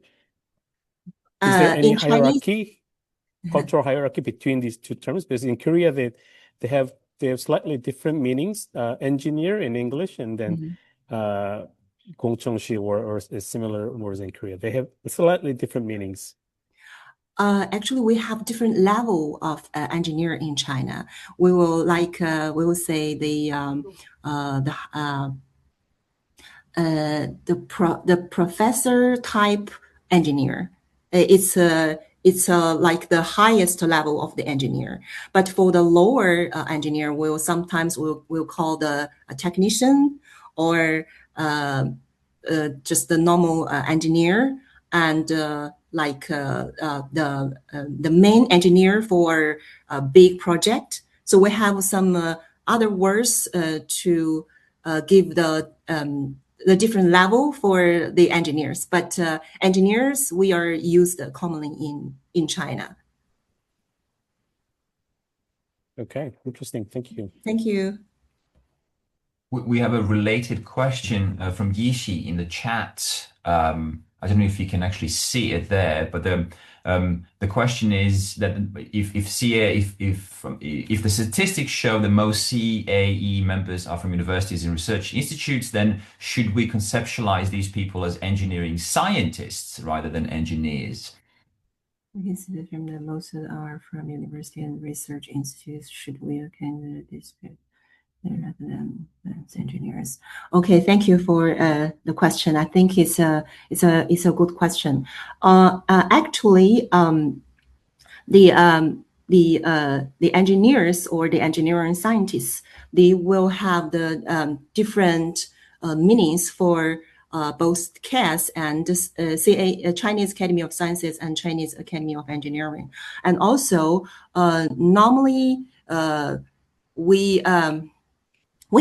Is there any In Chinese, hierarchy, cultural hierarchy between these two terms? Because in Korea they have slightly different meanings. Engineer in English, and then 공청시 or similar words in Korea. They have slightly different meanings. Actually, we have different level of engineer in China. We will say the professor type engineer. It's like the highest level of the engineer. But for the lower engineer, we'll sometimes call a technician or just the normal engineer, and the main engineer for a big project. So we have some other words to give the different level for the engineers, but engineers we are used commonly in China. Okay, interesting. Thank you. Thank you. We have a related question from Yishi in the chat. I don't know if you can actually see it there, but the question is that if the statistics show that most CAE members are from universities and research institutes, then should we conceptualize these people as engineering scientists rather than engineers? We consider from that most are from university and research institutes. Should we account this rather than engineers? Okay, thank you for the question. I think it's a good question. Actually, the engineers or the engineering scientists, they will have the different meanings for both CAS and Chinese Academy of Sciences and Chinese Academy of Engineering. And also, normally we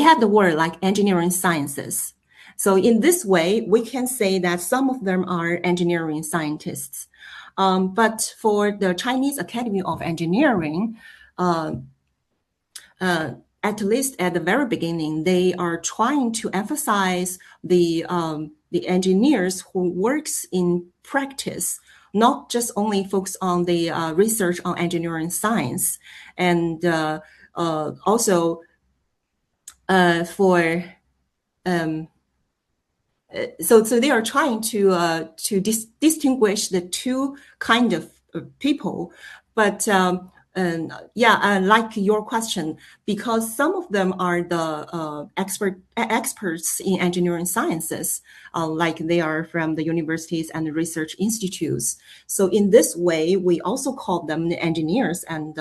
have the word like engineering sciences. So in this way, we can say that some of them are engineering scientists. But for the Chinese Academy of Engineering, at least at the very beginning, they are trying to emphasize the engineers who works in practice, not just only focus on the research on engineering science, and also so they are trying to distinguish the two kind of people, but like your question, because some of them are the experts in engineering sciences, like they are from the universities and the research institutes. So in this way, we also call them the engineers, and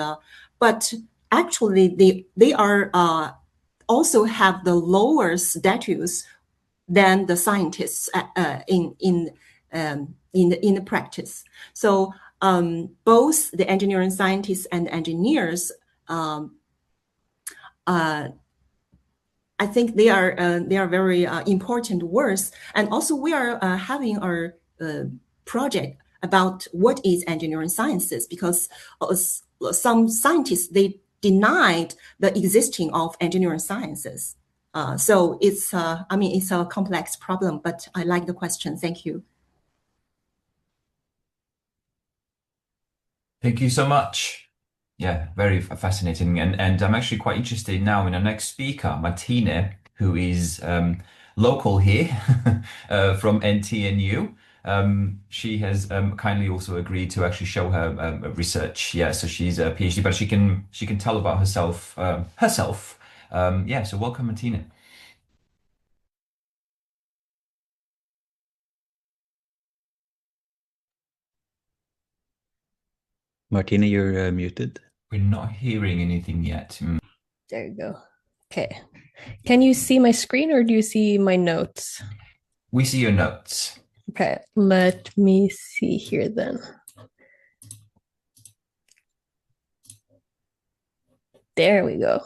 but actually they are also have the lower status than the scientists in the practice. So both the engineering scientists and engineers, I think they are very important words. And also we are having our project about what is engineering sciences, because some scientists, they denied the existing of engineering sciences. So it's it's a complex problem, but I like the question. Thank you. Thank you so much. Yeah, very fascinating. And I'm actually quite interested now in our next speaker, Martine, who is local here from NTNU. She has kindly also agreed to actually show her research. Yeah, so she's a PhD, but she can tell about herself. Yeah, so welcome, Martine. Martina, you're muted. We're not hearing anything yet. There you go. Okay. Can you see my screen or do you see my notes? We see your notes. Okay, let me see here then. There we go.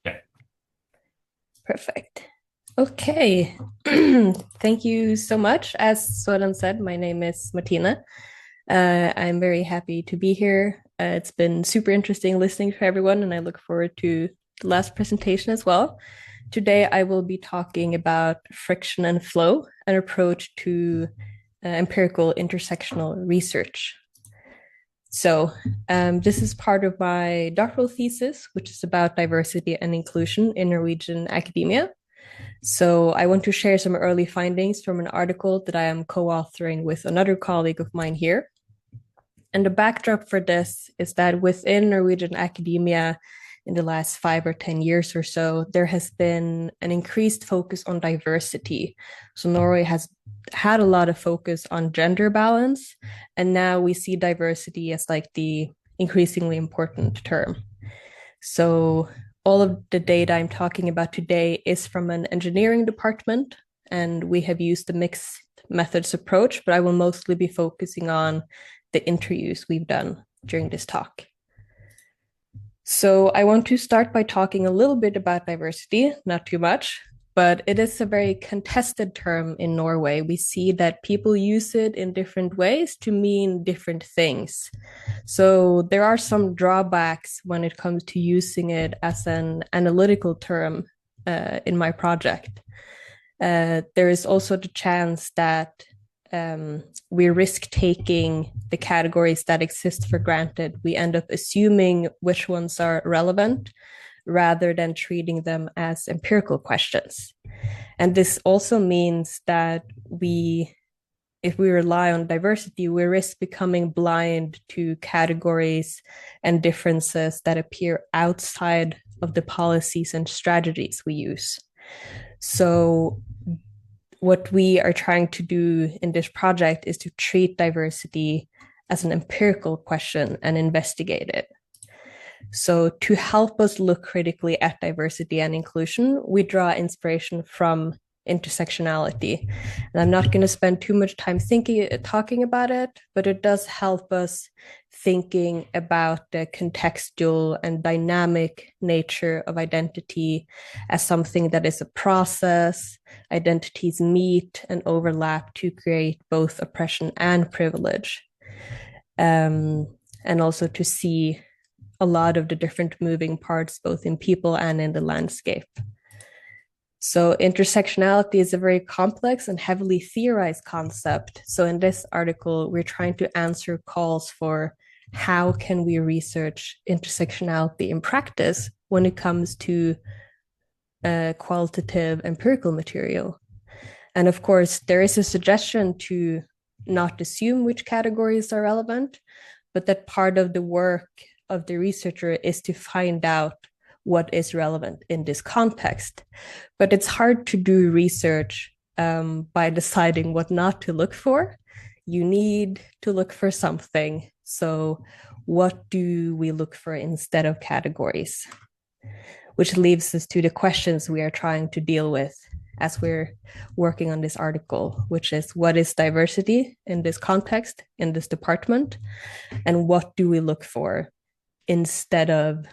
Yeah. Perfect. Okay. Thank you so much. As Zoran said, my name is Martine. I'm very happy to be here. It's been super interesting listening to everyone, and I look forward to the last presentation as well. Today, I will be talking about friction and flow, an approach to empirical intersectional research. So this is part of my doctoral thesis, which is about diversity and inclusion in Norwegian academia. So I want to share some early findings from an article that I am co-authoring with another colleague of mine here. And the backdrop for this is that within Norwegian academia in the last 5 or 10 years or so, there has been an increased focus on diversity. So Norway has had a lot of focus on gender balance, and now we see diversity as like the increasingly important term. So all of the data I'm talking about today is from an engineering department, and we have used the mixed methods approach, but I will mostly be focusing on the interviews we've done during this talk. So I want to start by talking a little bit about diversity, not too much, but it is a very contested term in Norway. We see that people use it in different ways to mean different things. So there are some drawbacks when it comes to using it as an analytical term in my project. There is also the chance that we risk taking the categories that exist for granted. We end up assuming which ones are relevant rather than treating them as empirical questions. And this also means that if we rely on diversity, we risk becoming blind to categories and differences that appear outside of the policies and strategies we use. So what we are trying to do in this project is to treat diversity as an empirical question and investigate it. So to help us look critically at diversity and inclusion, we draw inspiration from intersectionality. And I'm not going to spend too much time talking about it, but it does help us thinking about the contextual and dynamic nature of identity as something that is a process. Identities meet and overlap to create both oppression and privilege. And also to see a lot of the different moving parts, both in people and in the landscape. So intersectionality is a very complex and heavily theorized concept. So in this article, we're trying to answer calls for how can we research intersectionality in practice when it comes to qualitative empirical material. And of course, there is a suggestion to not assume which categories are relevant, but that part of the work of the researcher is to find out what is relevant in this context. But it's hard to do research by deciding what not to look for. You need to look for something. So what do we look for instead of categories? Which leads us to the questions we are trying to deal with as we're working on this article, which is what is diversity in this context, in this department, and what do we look for instead of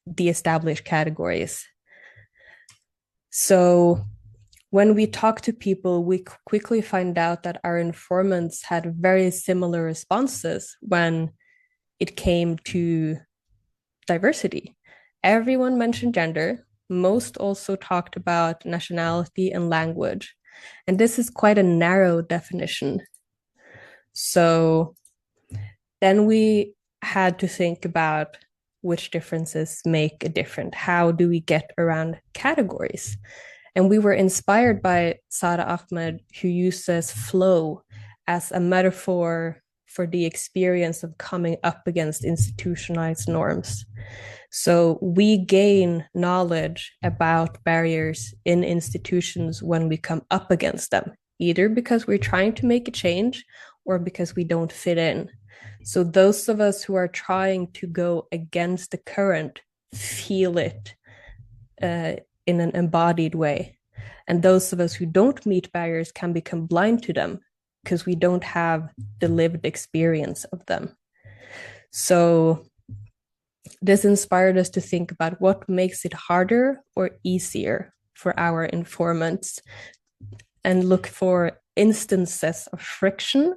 the established categories. So when we talk to people, we quickly find out that our informants had very similar responses when it came to diversity. Everyone mentioned gender. Most also talked about nationality and language. And this is quite a narrow definition. So then we had to think about which differences make a difference. How do we get around categories? And we were inspired by Sara Ahmed, who uses flow as a metaphor for the experience of coming up against institutionalized norms. So we gain knowledge about barriers in institutions when we come up against them, either because we're trying to make a change or because we don't fit in. So those of us who are trying to go against the current feel it in an embodied way. And those of us who don't meet barriers can become blind to them because we don't have the lived experience of them. So this inspired us to think about what makes it harder or easier for our informants and look for instances of friction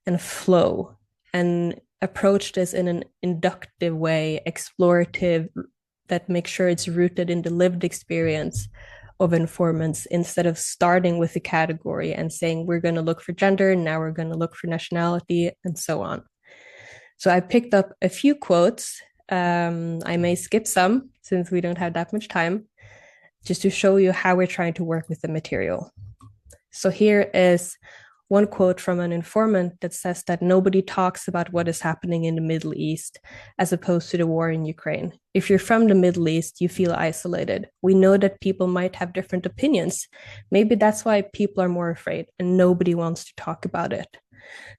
and flow and approach this in an inductive way, explorative, that makes sure it's rooted in the lived experience of informants instead of starting with the category and saying we're going to look for gender, now we're going to look for nationality, and so on. So I picked up a few quotes. I may skip some since we don't have that much time, just to show you how we're trying to work with the material. So here is one quote from an informant that says that nobody talks about what is happening in the Middle East as opposed to the war in Ukraine. If you're from the Middle East, you feel isolated. We know that people might have different opinions. Maybe that's why people are more afraid and nobody wants to talk about it.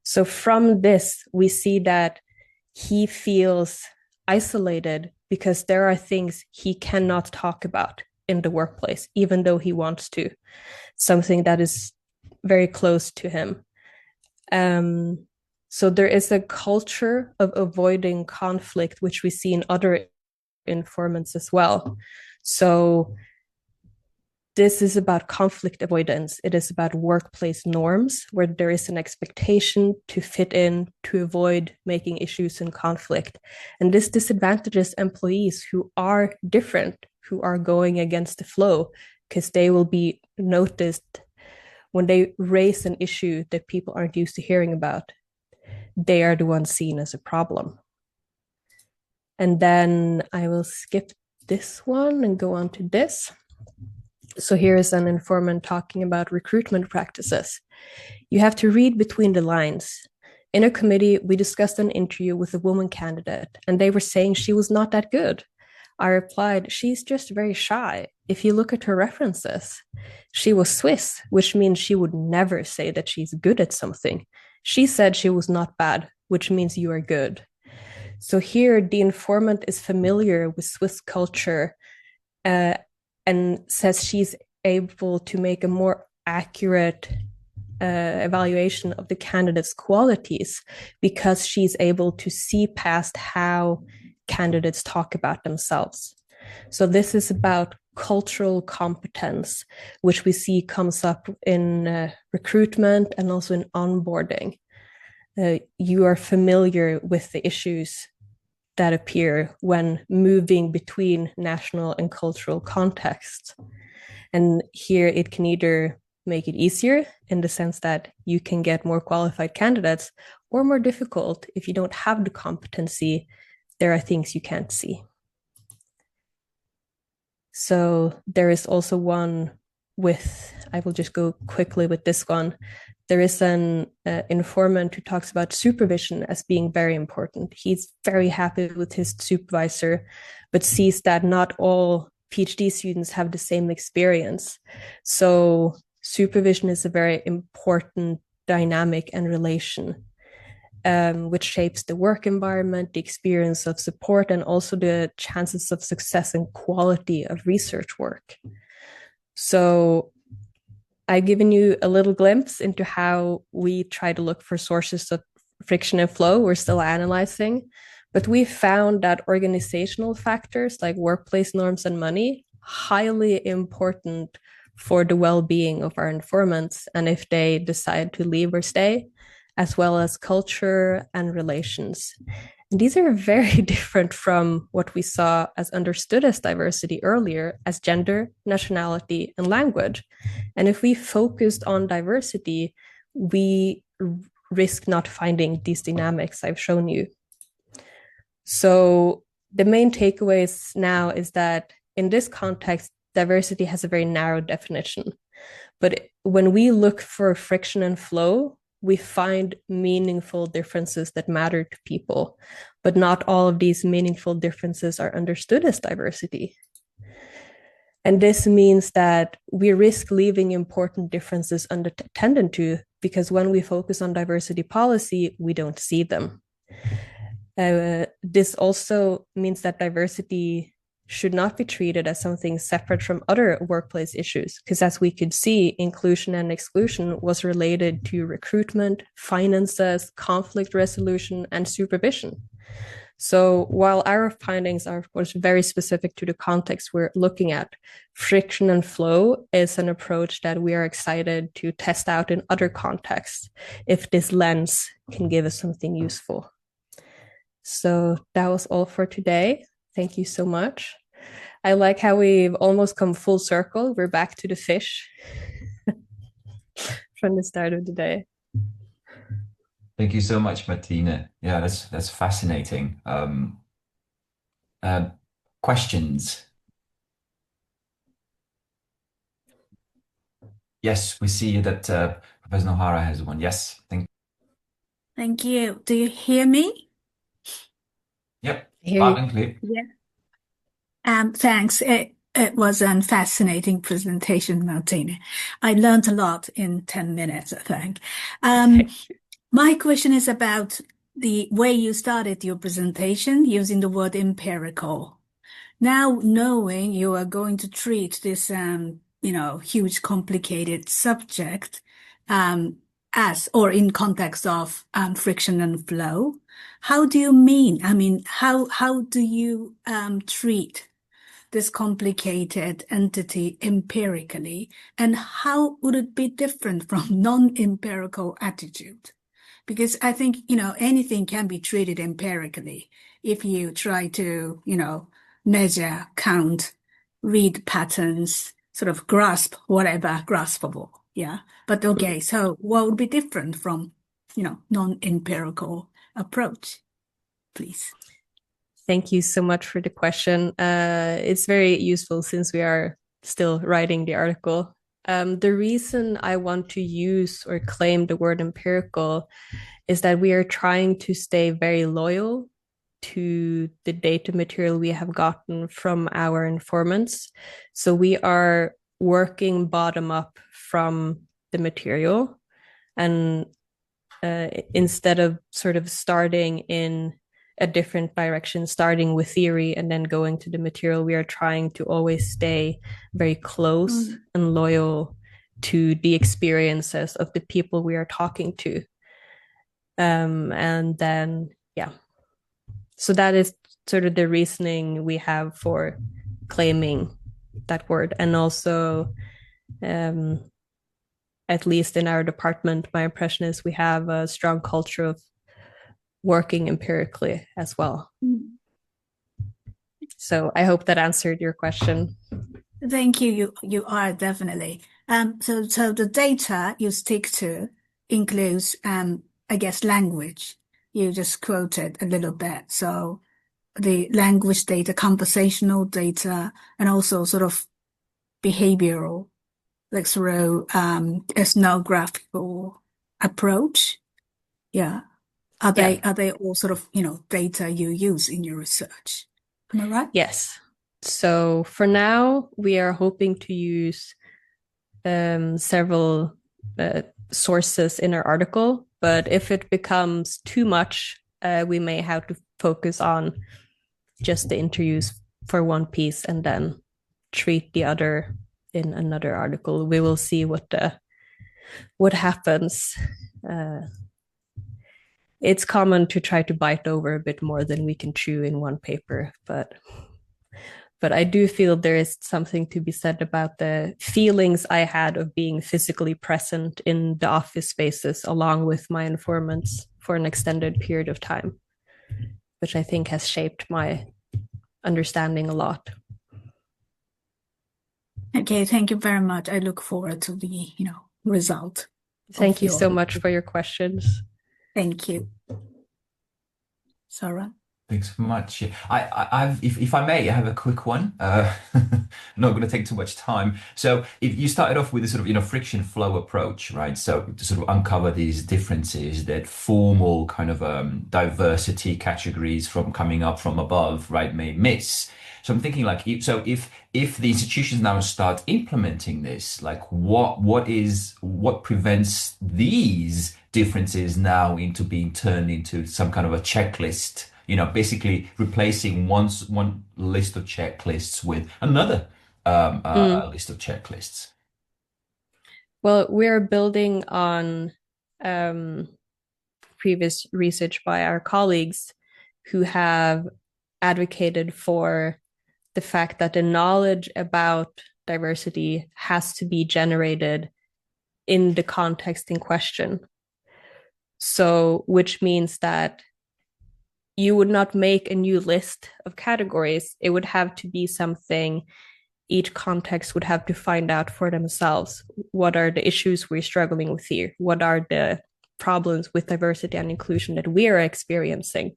So from this, we see that he feels isolated because there are things he cannot talk about in the workplace, even though he wants to, something that is very close to him. So there is a culture of avoiding conflict, which we see in other informants as well. So this is about conflict avoidance. It is about workplace norms where there is an expectation to fit in, to avoid making issues in conflict. And this disadvantages employees who are different, who are going against the flow, because they will be noticed when they raise an issue that people aren't used to hearing about. They are the ones seen as a problem. And then I will skip this one and go on to this. So here is an informant talking about recruitment practices. You have to read between the lines. In a committee, we discussed an interview with a woman candidate, and they were saying she was not that good. I replied, she's just very shy. If you look at her references, she was Swiss, which means she would never say that she's good at something. She said she was not bad, which means you are good. So here, the informant is familiar with Swiss culture and says she's able to make a more accurate evaluation of the candidate's qualities because she's able to see past how candidates talk about themselves. So this is about cultural competence, which we see comes up in recruitment and also in onboarding. You are familiar with the issues that appear when moving between national and cultural contexts. And here it can either make it easier in the sense that you can get more qualified candidates, or more difficult if you don't have the competency. There are things you can't see. So there is also one with, I will just go quickly with this one. There is an informant who talks about supervision as being very important. He's very happy with his supervisor, but sees that not all PhD students have the same experience. So supervision is a very important dynamic and relation, which shapes the work environment, the experience of support, and also the chances of success and quality of research work. So I've given you a little glimpse into how we try to look for sources of friction and flow. We're still analyzing, but we found that organizational factors like workplace norms and money, highly important for the well-being of our informants and if they decide to leave or stay, as well as culture and relations. And these are very different from what we saw as understood as diversity earlier, as gender, nationality, and language. And if we focused on diversity, we risk not finding these dynamics I've shown you. So the main takeaways now is that in this context, diversity has a very narrow definition. But when we look for friction and flow, we find meaningful differences that matter to people, but not all of these meaningful differences are understood as diversity. And this means that we risk leaving important differences unattended to, because when we focus on diversity policy, we don't see them. This also means that diversity should not be treated as something separate from other workplace issues, because as we could see, inclusion and exclusion was related to recruitment, finances, conflict resolution, and supervision. So while our findings are, of course, very specific to the context we're looking at, friction and flow is an approach that we are excited to test out in other contexts if this lens can give us something useful. So that was all for today. Thank you so much. I like how we've almost come full circle. We're back to the fish from the start of the day. Thank you so much, Martine. Yeah, that's fascinating. Questions? Yes, we see that Professor Nohara has one. Yes, Thank you. Do you hear me? Yep, Hear loud you. and clear. Yeah. Thanks. It was a fascinating presentation, Martine. I learned a lot in 10 minutes, I think. My question is about the way you started your presentation using the word empirical. Now, knowing you are going to treat this, huge, complicated subject, as or in context of friction and flow, how do you mean? I mean, how do you treat this complicated entity empirically, and how would it be different from non-empirical attitude? Because I think, anything can be treated empirically if you try to, measure, count, read patterns, sort of grasp whatever graspable. Yeah. But okay, so what would be different from, non-empirical approach, please? Thank you so much for the question. It's very useful since we are still writing the article. The reason I want to use or claim the word empirical is that we are trying to stay very loyal to the data material we have gotten from our informants. So we are working bottom up from the material, and instead of sort of starting in a different direction, starting with theory and then going to the material, we are trying to always stay very close and loyal to the experiences of the people we are talking to. And then, yeah. So that is sort of the reasoning we have for claiming that word. And also, at least in our department, my impression is we have a strong culture of working empirically as well. So I hope that answered your question. Thank you. You are definitely. So the data you stick to includes, I guess, language. You just quoted a little bit. So the language data, conversational data, and also sort of behavioral, like through ethnographical approach. Yeah. Are they all sort of, data you use in your research? Am I right? Yes. So for now, we are hoping to use several sources in our article, but if it becomes too much, we may have to focus on just the interviews for one piece and then treat the other in another article. We will see what happens. It's common to try to bite over a bit more than we can chew in one paper, but I do feel there is something to be said about the feelings I had of being physically present in the office spaces along with my informants for an extended period of time, which I think has shaped my understanding a lot. Okay, thank you very much. I look forward to the, result. Thank you so much for your questions. Thank you. Zoran? Thanks so much. If I may, I have a quick one. Not going to take too much time. So if you started off with a sort of, friction flow approach, right? So to sort of uncover these differences that formal kind of diversity categories from coming up from above, right, may miss. So I'm thinking like, if the institutions now start implementing this, like what prevents these differences now into being turned into some kind of a checklist? Basically replacing one list of checklists with another list of checklists. Well, we're building on previous research by our colleagues who have advocated for the fact that the knowledge about diversity has to be generated in the context in question. So, which means that you would not make a new list of categories. It would have to be something each context would have to find out for themselves. What are the issues we're struggling with here? What are the problems with diversity and inclusion that we are experiencing,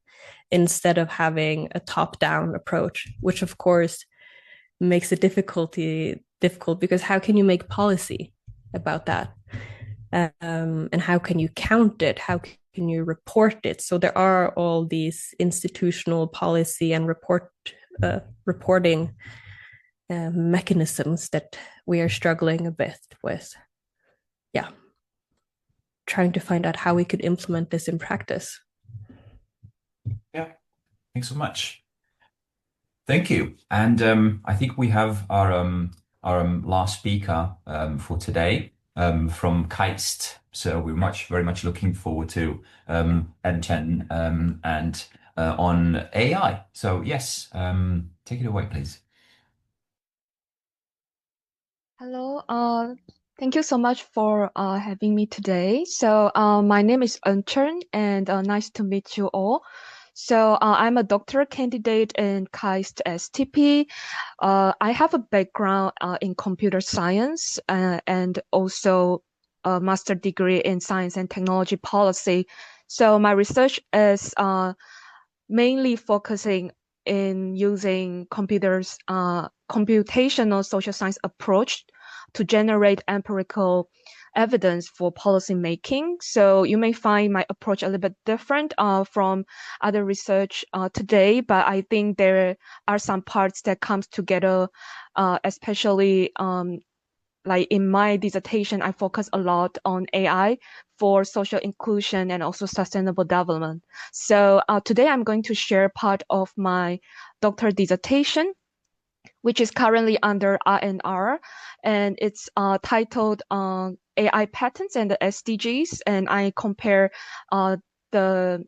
instead of having a top-down approach, which of course makes it difficult because how can you make policy about that? And how can you count it? How can you report it? So there are all these institutional policy and reporting mechanisms that we are struggling a bit with. Yeah. Trying to find out how we could implement this in practice. Yeah, thanks so much. Thank you. And I think we have our last speaker for today from KAIST. So we're very much looking forward to Ed10 and on AI. So yes, take it away, please. Hello, thank you so much for having me today. So my name is Chen, and nice to meet you all. So I'm a doctoral candidate in KAIST STP. I have a background in computer science and also a master degree in science and technology policy. So my research is mainly focusing in using computational social science approach to generate empirical evidence for policy making. So you may find my approach a little bit different from other research today, but I think there are some parts that comes together, especially like in my dissertation, I focus a lot on AI for social inclusion and also sustainable development. So today I'm going to share part of my doctoral dissertation, which is currently under R&R, and it's titled AI Patents and the SDGs, and I compare the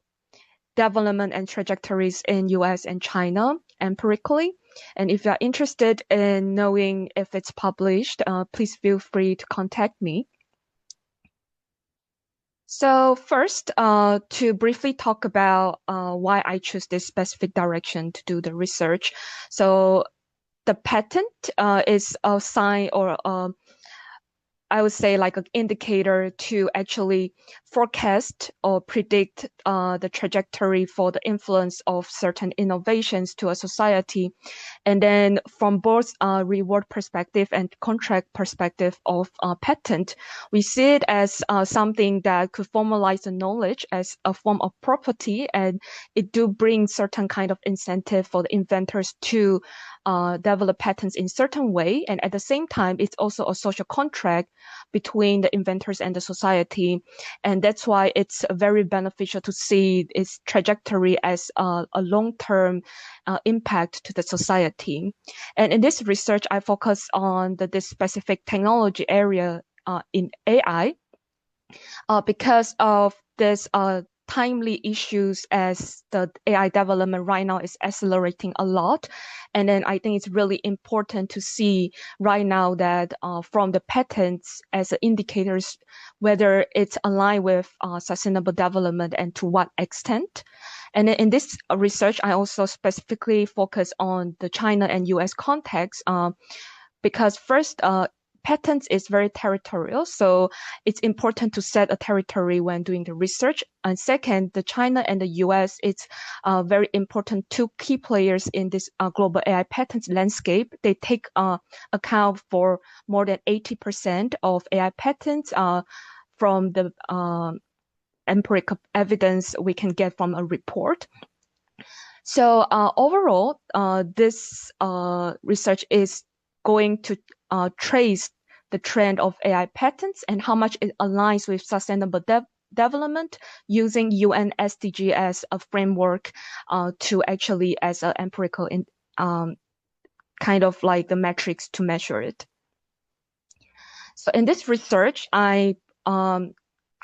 development and trajectories in US and China empirically. And if you're interested in knowing if it's published, please feel free to contact me. So first, to briefly talk about why I choose this specific direction to do the research. So the patent is a sign, or I would say like an indicator to actually forecast or predict the trajectory for the influence of certain innovations to a society. And then from both reward perspective and contract perspective of patent, we see it as something that could formalize the knowledge as a form of property, and it do bring certain kind of incentive for the inventors to develop patents in certain way. And at the same time, it's also a social contract between the inventors and the society. And that's why it's very beneficial to see its trajectory as a long-term impact to the society. And in this research, I focus on this specific technology area in AI because of this timely issues as the AI development right now is accelerating a lot. And then I think it's really important to see right now that from the patents as indicators, whether it's aligned with sustainable development and to what extent. And then in this research, I also specifically focus on the China and US context because first, patents is very territorial, so it's important to set a territory when doing the research. And second, the China and the US, it's very important two key players in this global AI patents landscape. They take account for more than 80% of AI patents from the empirical evidence we can get from a report. So overall, this research is going to trace the trend of AI patents and how much it aligns with sustainable development using UN SDG as a framework to actually as an empirical kind of like the metrics to measure it. So in this research, I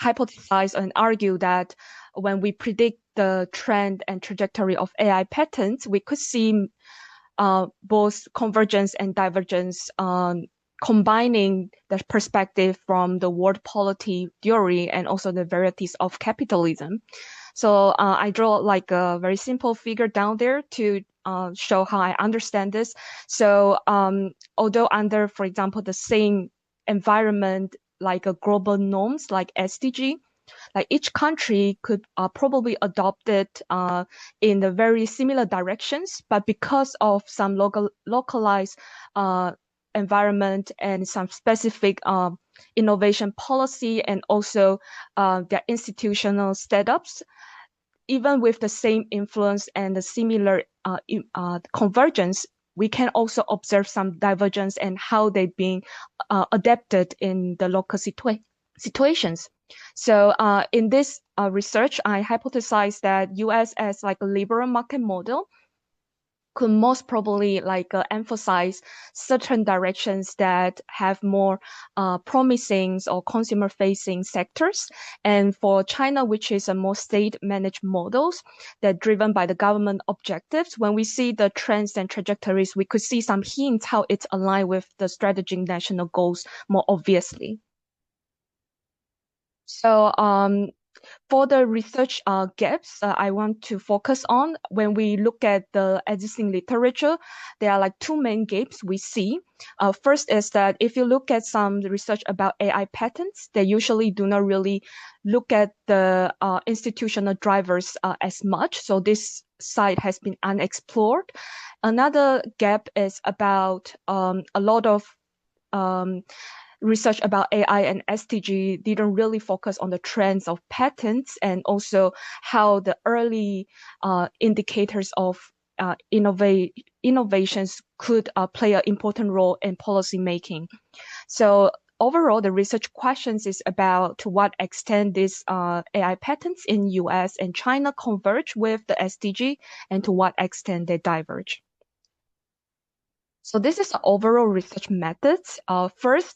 hypothesize and argue that when we predict the trend and trajectory of AI patterns, we could see both convergence and divergence, combining the perspective from the world polity theory and also the varieties of capitalism. So I draw like a very simple figure down there to show how I understand this. So although under, for example, the same environment, like a global norms like SDG, like each country could probably adopt it in the very similar directions, but because of some localized environment and some specific innovation policy and also their institutional setups, even with the same influence and the similar convergence, we can also observe some divergence and how they've been adapted in the local situations. So in this research, I hypothesize that US as like a liberal market model could most probably like emphasize certain directions that have more promising or consumer-facing sectors. And for China, which is a more state-managed models that driven by the government objectives, when we see the trends and trajectories, we could see some hints how it's aligned with the strategic national goals more obviously. So for the research gaps, I want to focus on when we look at the existing literature, there are like two main gaps we see. First is that if you look at some research about AI patterns, they usually do not really look at the institutional drivers as much. So this side has been unexplored. Another gap is about a lot of research about AI and SDG didn't really focus on the trends of patterns and also how the early indicators of innovations could play an important role in policy making. So overall, the research questions is about to what extent these AI patterns in US and China converge with the SDG and to what extent they diverge. So this is the overall research methods. First,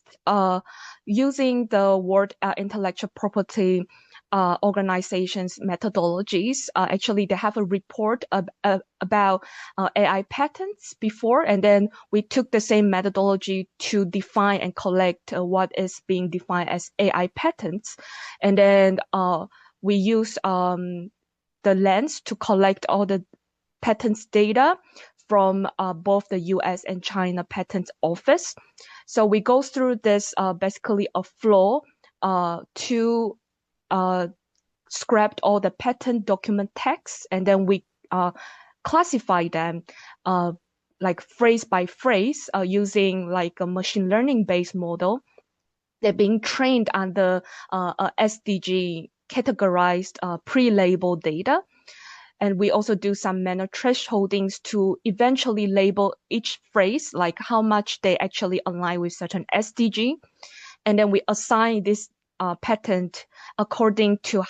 using the World Intellectual Property Organization's methodologies. Actually, they have a report about AI patents before, and then we took the same methodology to define and collect what is being defined as AI patents. And then we use the lens to collect all the patents data from both the US and China Patent Office. So we go through this basically a flow to scrap all the patent document text, and then we classify them like phrase by phrase using like a machine learning based model. They're being trained on the SDG categorized pre-labeled data. And we also do some manual thresholdings to eventually label each phrase, like how much they actually align with certain SDG. And then we assign this patent according to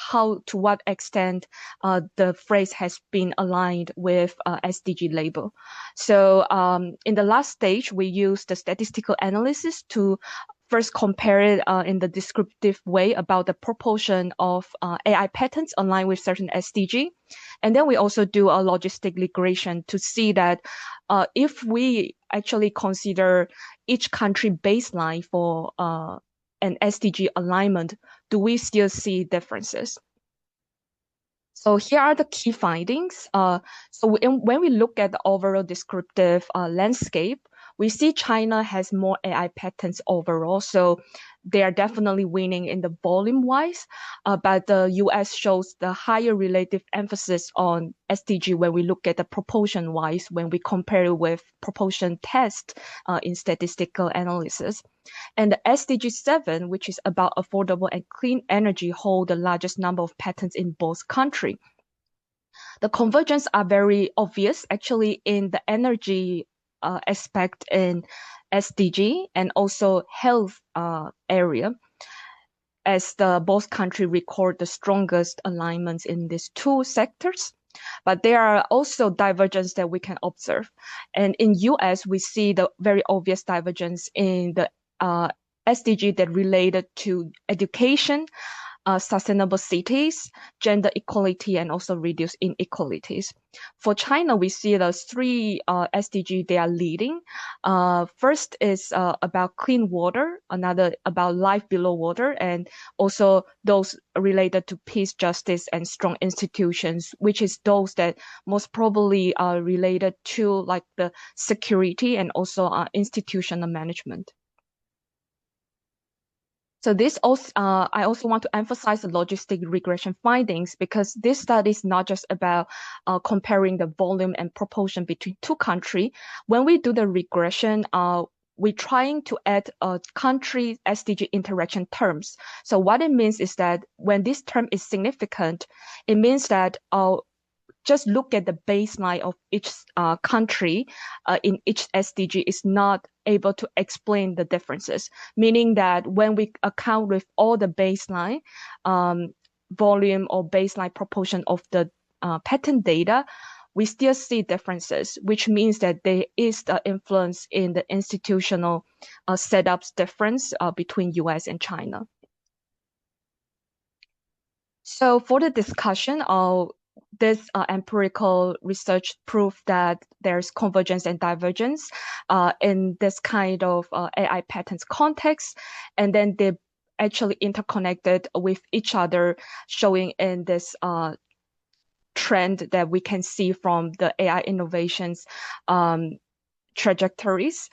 to what extent the phrase has been aligned with SDG label. So in the last stage, we use the statistical analysis to first compare it in the descriptive way about the proportion of AI patents aligned with certain SDG. And then we also do a logistic regression to see that if we actually consider each country baseline for an SDG alignment, do we still see differences? So here are the key findings. When we look at the overall descriptive landscape, we see China has more AI patents overall, so they are definitely winning in the volume-wise, but the US shows the higher relative emphasis on SDG when we look at the proportion-wise, when we compare it with proportion test in statistical analysis. And the SDG 7, which is about affordable and clean energy, hold the largest number of patents in both countries. The convergence are very obvious, actually, in the energy aspect in SDG and also health area, as both countries record the strongest alignments in these two sectors. But there are also divergences that we can observe. And in US, we see the very obvious divergence in the SDG that related to education, sustainable cities, gender equality, and also reduce inequalities. For China, we see the three SDG they are leading. First is about clean water, another about life below water, and also those related to peace, justice, and strong institutions, which is those that most probably are related to like the security and also institutional management. So this also, I also want to emphasize the logistic regression findings because this study is not just about comparing the volume and proportion between two countries. When we do the regression, we're trying to add country SDG interaction terms. So what it means is that when this term is significant, it means that just look at the baseline of each country in each SDG is not able to explain the differences, meaning that when we account with all the baseline volume or baseline proportion of the pattern data, we still see differences, which means that there is the influence in the institutional setups difference between US and China. So for the discussion, this empirical research proved that there's convergence and divergence in this kind of AI patterns context, and then they actually interconnected with each other, showing in this trend that we can see from the AI innovations trajectories.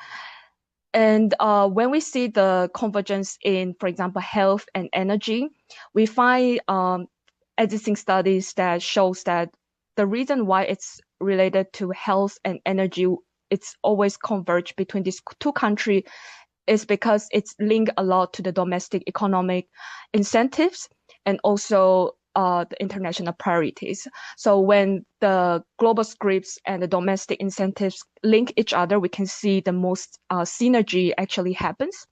And when we see the convergence in, for example, health and energy, we find existing studies that shows that the reason why it's related to health and energy, it's always converged between these two countries, is because it's linked a lot to the domestic economic incentives and also the international priorities. So when the global scripts and the domestic incentives link each other, we can see the most synergy actually happens.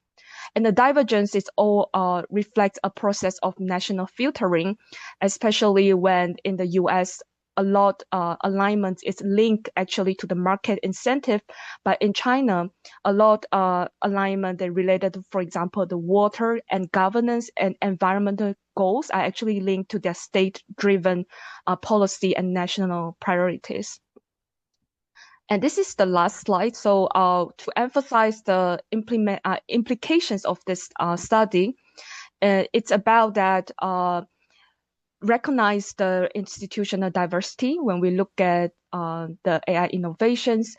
And the divergence is all reflects a process of national filtering, especially when in the US, a lot alignment is linked actually to the market incentive. But in China, a lot alignment that related to, for example, the water and governance and environmental goals are actually linked to their state-driven policy and national priorities. And this is the last slide. So to emphasize the implications of this study, it's about that recognize the institutional diversity when we look at the AI innovations.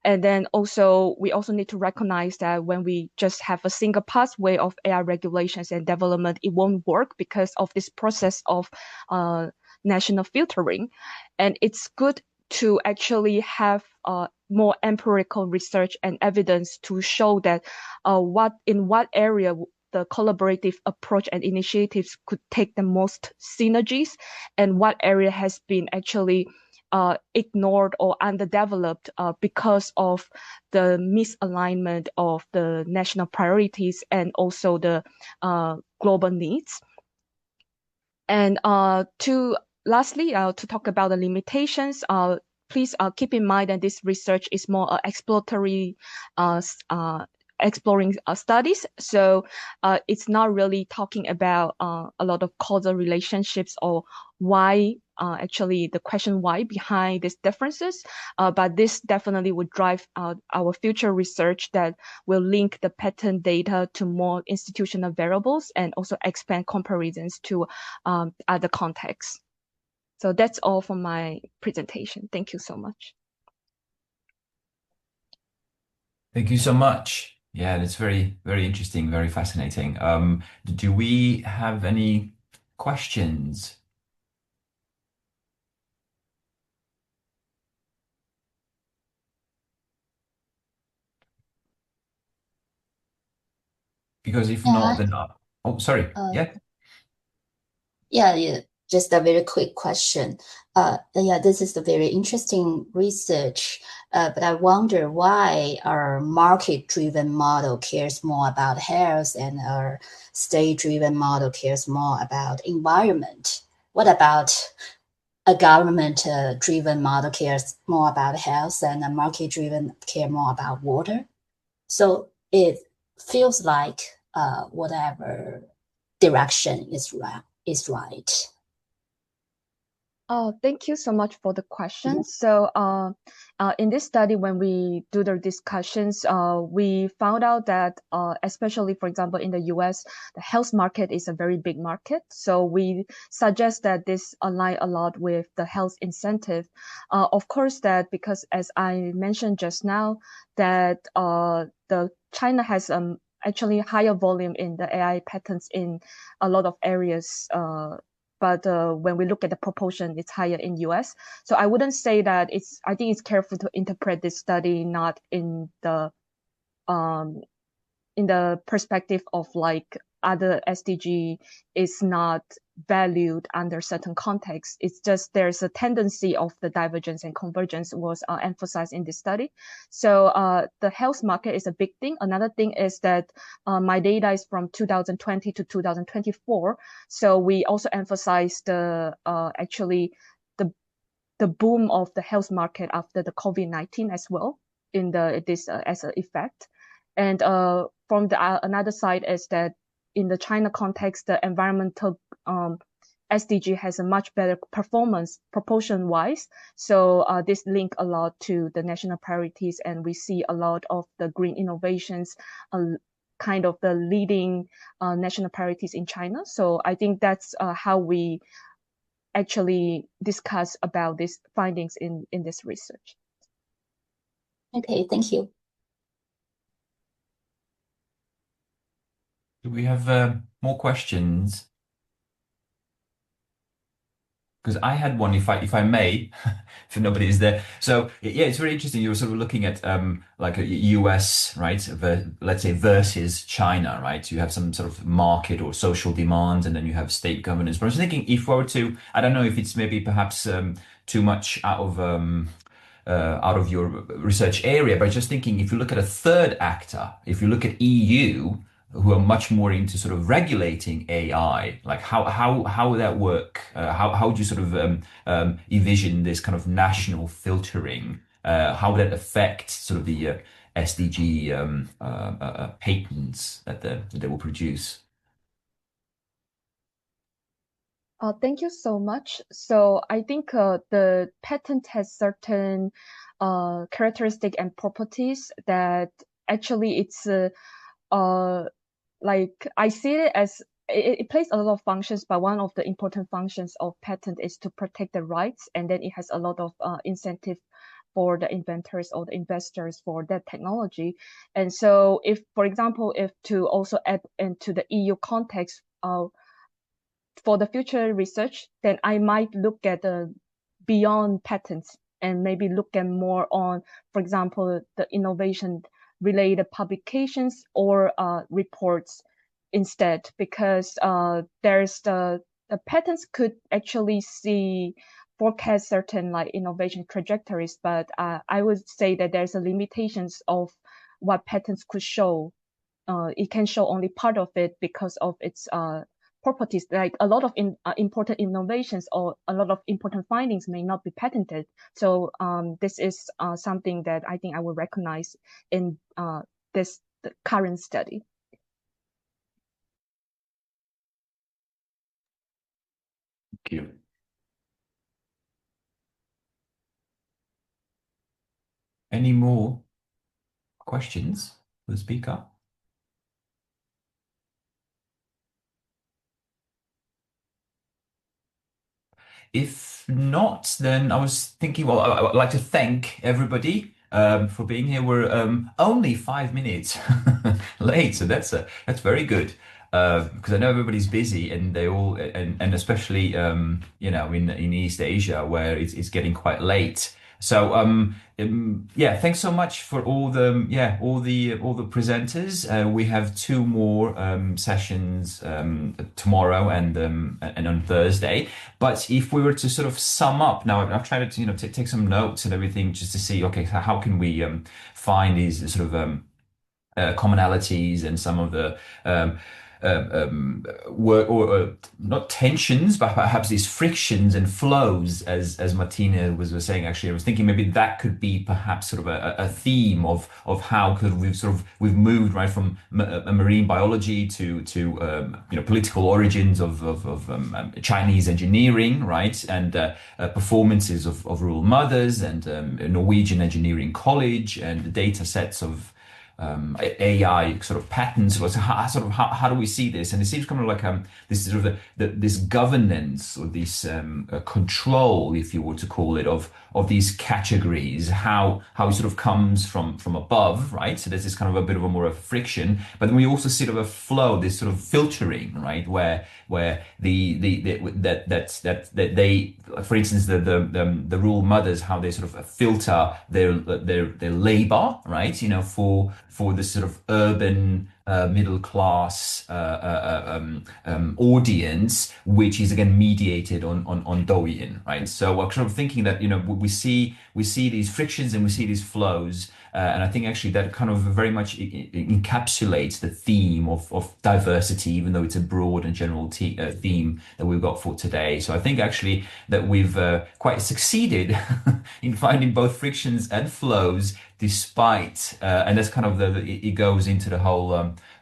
And then also, we also need to recognize that when we just have a single pathway of AI regulations and development, it won't work because of this process of national filtering. And it's good to actually have more empirical research and evidence to show that in what area the collaborative approach and initiatives could take the most synergies, and what area has been actually ignored or underdeveloped because of the misalignment of the national priorities and also the global needs. And lastly, to talk about the limitations, please keep in mind that this research is more exploratory, exploring studies. So it's not really talking about a lot of causal relationships or why, actually the question why behind these differences. But this definitely would drive our future research that will link the pattern data to more institutional variables and also expand comparisons to other contexts. So that's all for my presentation. Thank you so much. Thank you so much. Yeah, that's very, very interesting, very fascinating. Do we have any questions? Because if not, then oh, sorry. Yeah. Yeah, just a very quick question. Yeah, this is a very interesting research, but I wonder why our market-driven model cares more about health and our state-driven model cares more about environment. What about a government-driven model cares more about health and a market-driven care more about water? So it feels like whatever direction is is right? Thank you so much for the question. So, in this study, when we do the discussions, we found out that, especially, for example, in the US, the health market is a very big market. So we suggest that this align a lot with the health incentive. Of course, that because as I mentioned just now, that the China has actually higher volume in the AI patents in a lot of areas. But when we look at the proportion, it's higher in US. So I wouldn't say that I think it's careful to interpret this study not in the perspective of like other SDG is not valued under certain contexts. It's just there's a tendency of the divergence and convergence was emphasized in this study. So the health market is a big thing. Another thing is that my data is from 2020 to 2024. So we also emphasize actually the boom of the health market after the COVID-19 as well this as an effect. And from another side is that in the China context, the environmental SDG has a much better performance proportion-wise. So this link a lot to the national priorities, and we see a lot of the green innovations, kind of the leading national priorities in China. So I think that's how we actually discuss about these findings in this research. Okay, thank you. Do we have more questions? Because I had one, if I may, if nobody is there. So yeah, it's very interesting. You were sort of looking at like a US, right? Let's say versus China, right? You have some sort of market or social demands, and then you have state governance. But I was thinking, if I were to, I don't know if it's maybe perhaps too much out of your research area, but just thinking, if you look at a third actor, if you look at EU, who are much more into sort of regulating AI, like how would that work? How would you sort of envision this kind of national filtering? How would that affect sort of the SDG patents that they will produce? Thank you so much. So I think the patent has certain characteristic and properties that actually it's like I see it as it plays a lot of functions, but one of the important functions of patent is to protect the rights, and then it has a lot of incentive for the inventors or the investors for that technology. And so if, for example, if to also add into the EU context, for the future research, then I might look at the beyond patents and maybe look at more on, for example, the innovation related publications or reports instead, because there's the patents could actually forecast certain like innovation trajectories, but I would say that there's a limitations of what patents could show. It can show only part of it because of its properties, like a lot of important innovations or a lot of important findings may not be patented. So this is something that I think I will recognize in the current study. Thank you. Any more questions for the speaker? If not, then I was thinking, well, I would like to thank everybody for being here. We're only 5 minutes late, so that's very good because I know everybody's busy and they all and especially you know in East Asia where it's getting quite late. So yeah, thanks so much for all the presenters. We have 2 more sessions tomorrow and on Thursday. But if we were to sort of sum up now, I've tried to take some notes and everything just to see, okay, how can we find these sort of commonalities and some of the work or not tensions, but perhaps these frictions and flows, as Martina was saying. Actually, I was thinking maybe that could be perhaps sort of a theme of how could we've moved right from marine biology to political origins of Chinese engineering, right, and performances of rural mothers and Norwegian engineering college and the data sets of AI sort of patterns. So how do we see this? And it seems kind of like this sort of this governance or this control, if you were to call it, of these categories, how it sort of comes from above, right? So there's this kind of a bit of a more of friction, but then we also see sort of a flow, this sort of filtering, right, where they, for instance, the rural mothers, how they sort of filter their labor, right, for this sort of urban middle class audience, which is again mediated on Douyin, right? So we're sort of thinking that we see these frictions and we see these flows, and I think actually that kind of very much encapsulates the theme of diversity, even though it's a broad and general theme that we've got for today. So I think actually that we've quite succeeded in finding both frictions and flows, despite and that's kind of it goes into the whole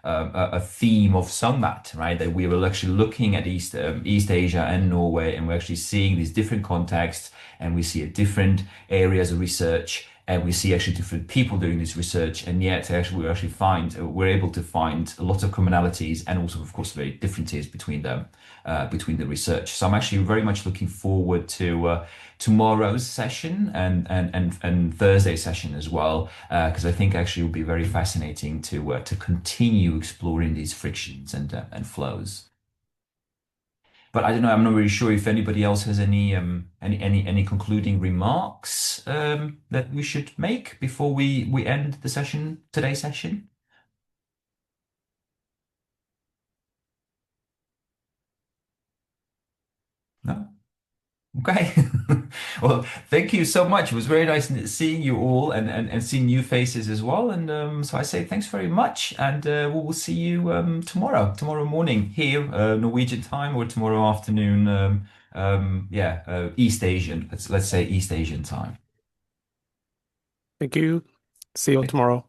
a theme of SOMAT, right? That we were actually looking at East Asia and Norway, and we're actually seeing these different contexts, and we see different areas of research, and we see actually different people doing this research, and yet actually we're able to find a lot of commonalities and also, of course, very differences between them, between the research. So I'm actually very much looking forward to tomorrow's session and Thursday's session as well, because I think actually it will be very fascinating to continue exploring these frictions and flows. But I don't know. I'm not really sure if anybody else has any concluding remarks that we should make before we end the session, today's session. No? Okay. Well, thank you so much. It was very nice seeing you all and seeing new faces as well. And so I say thanks very much. And we will see you tomorrow morning here, Norwegian time, or tomorrow afternoon. East Asian. Let's say East Asian time. Thank you. See you tomorrow.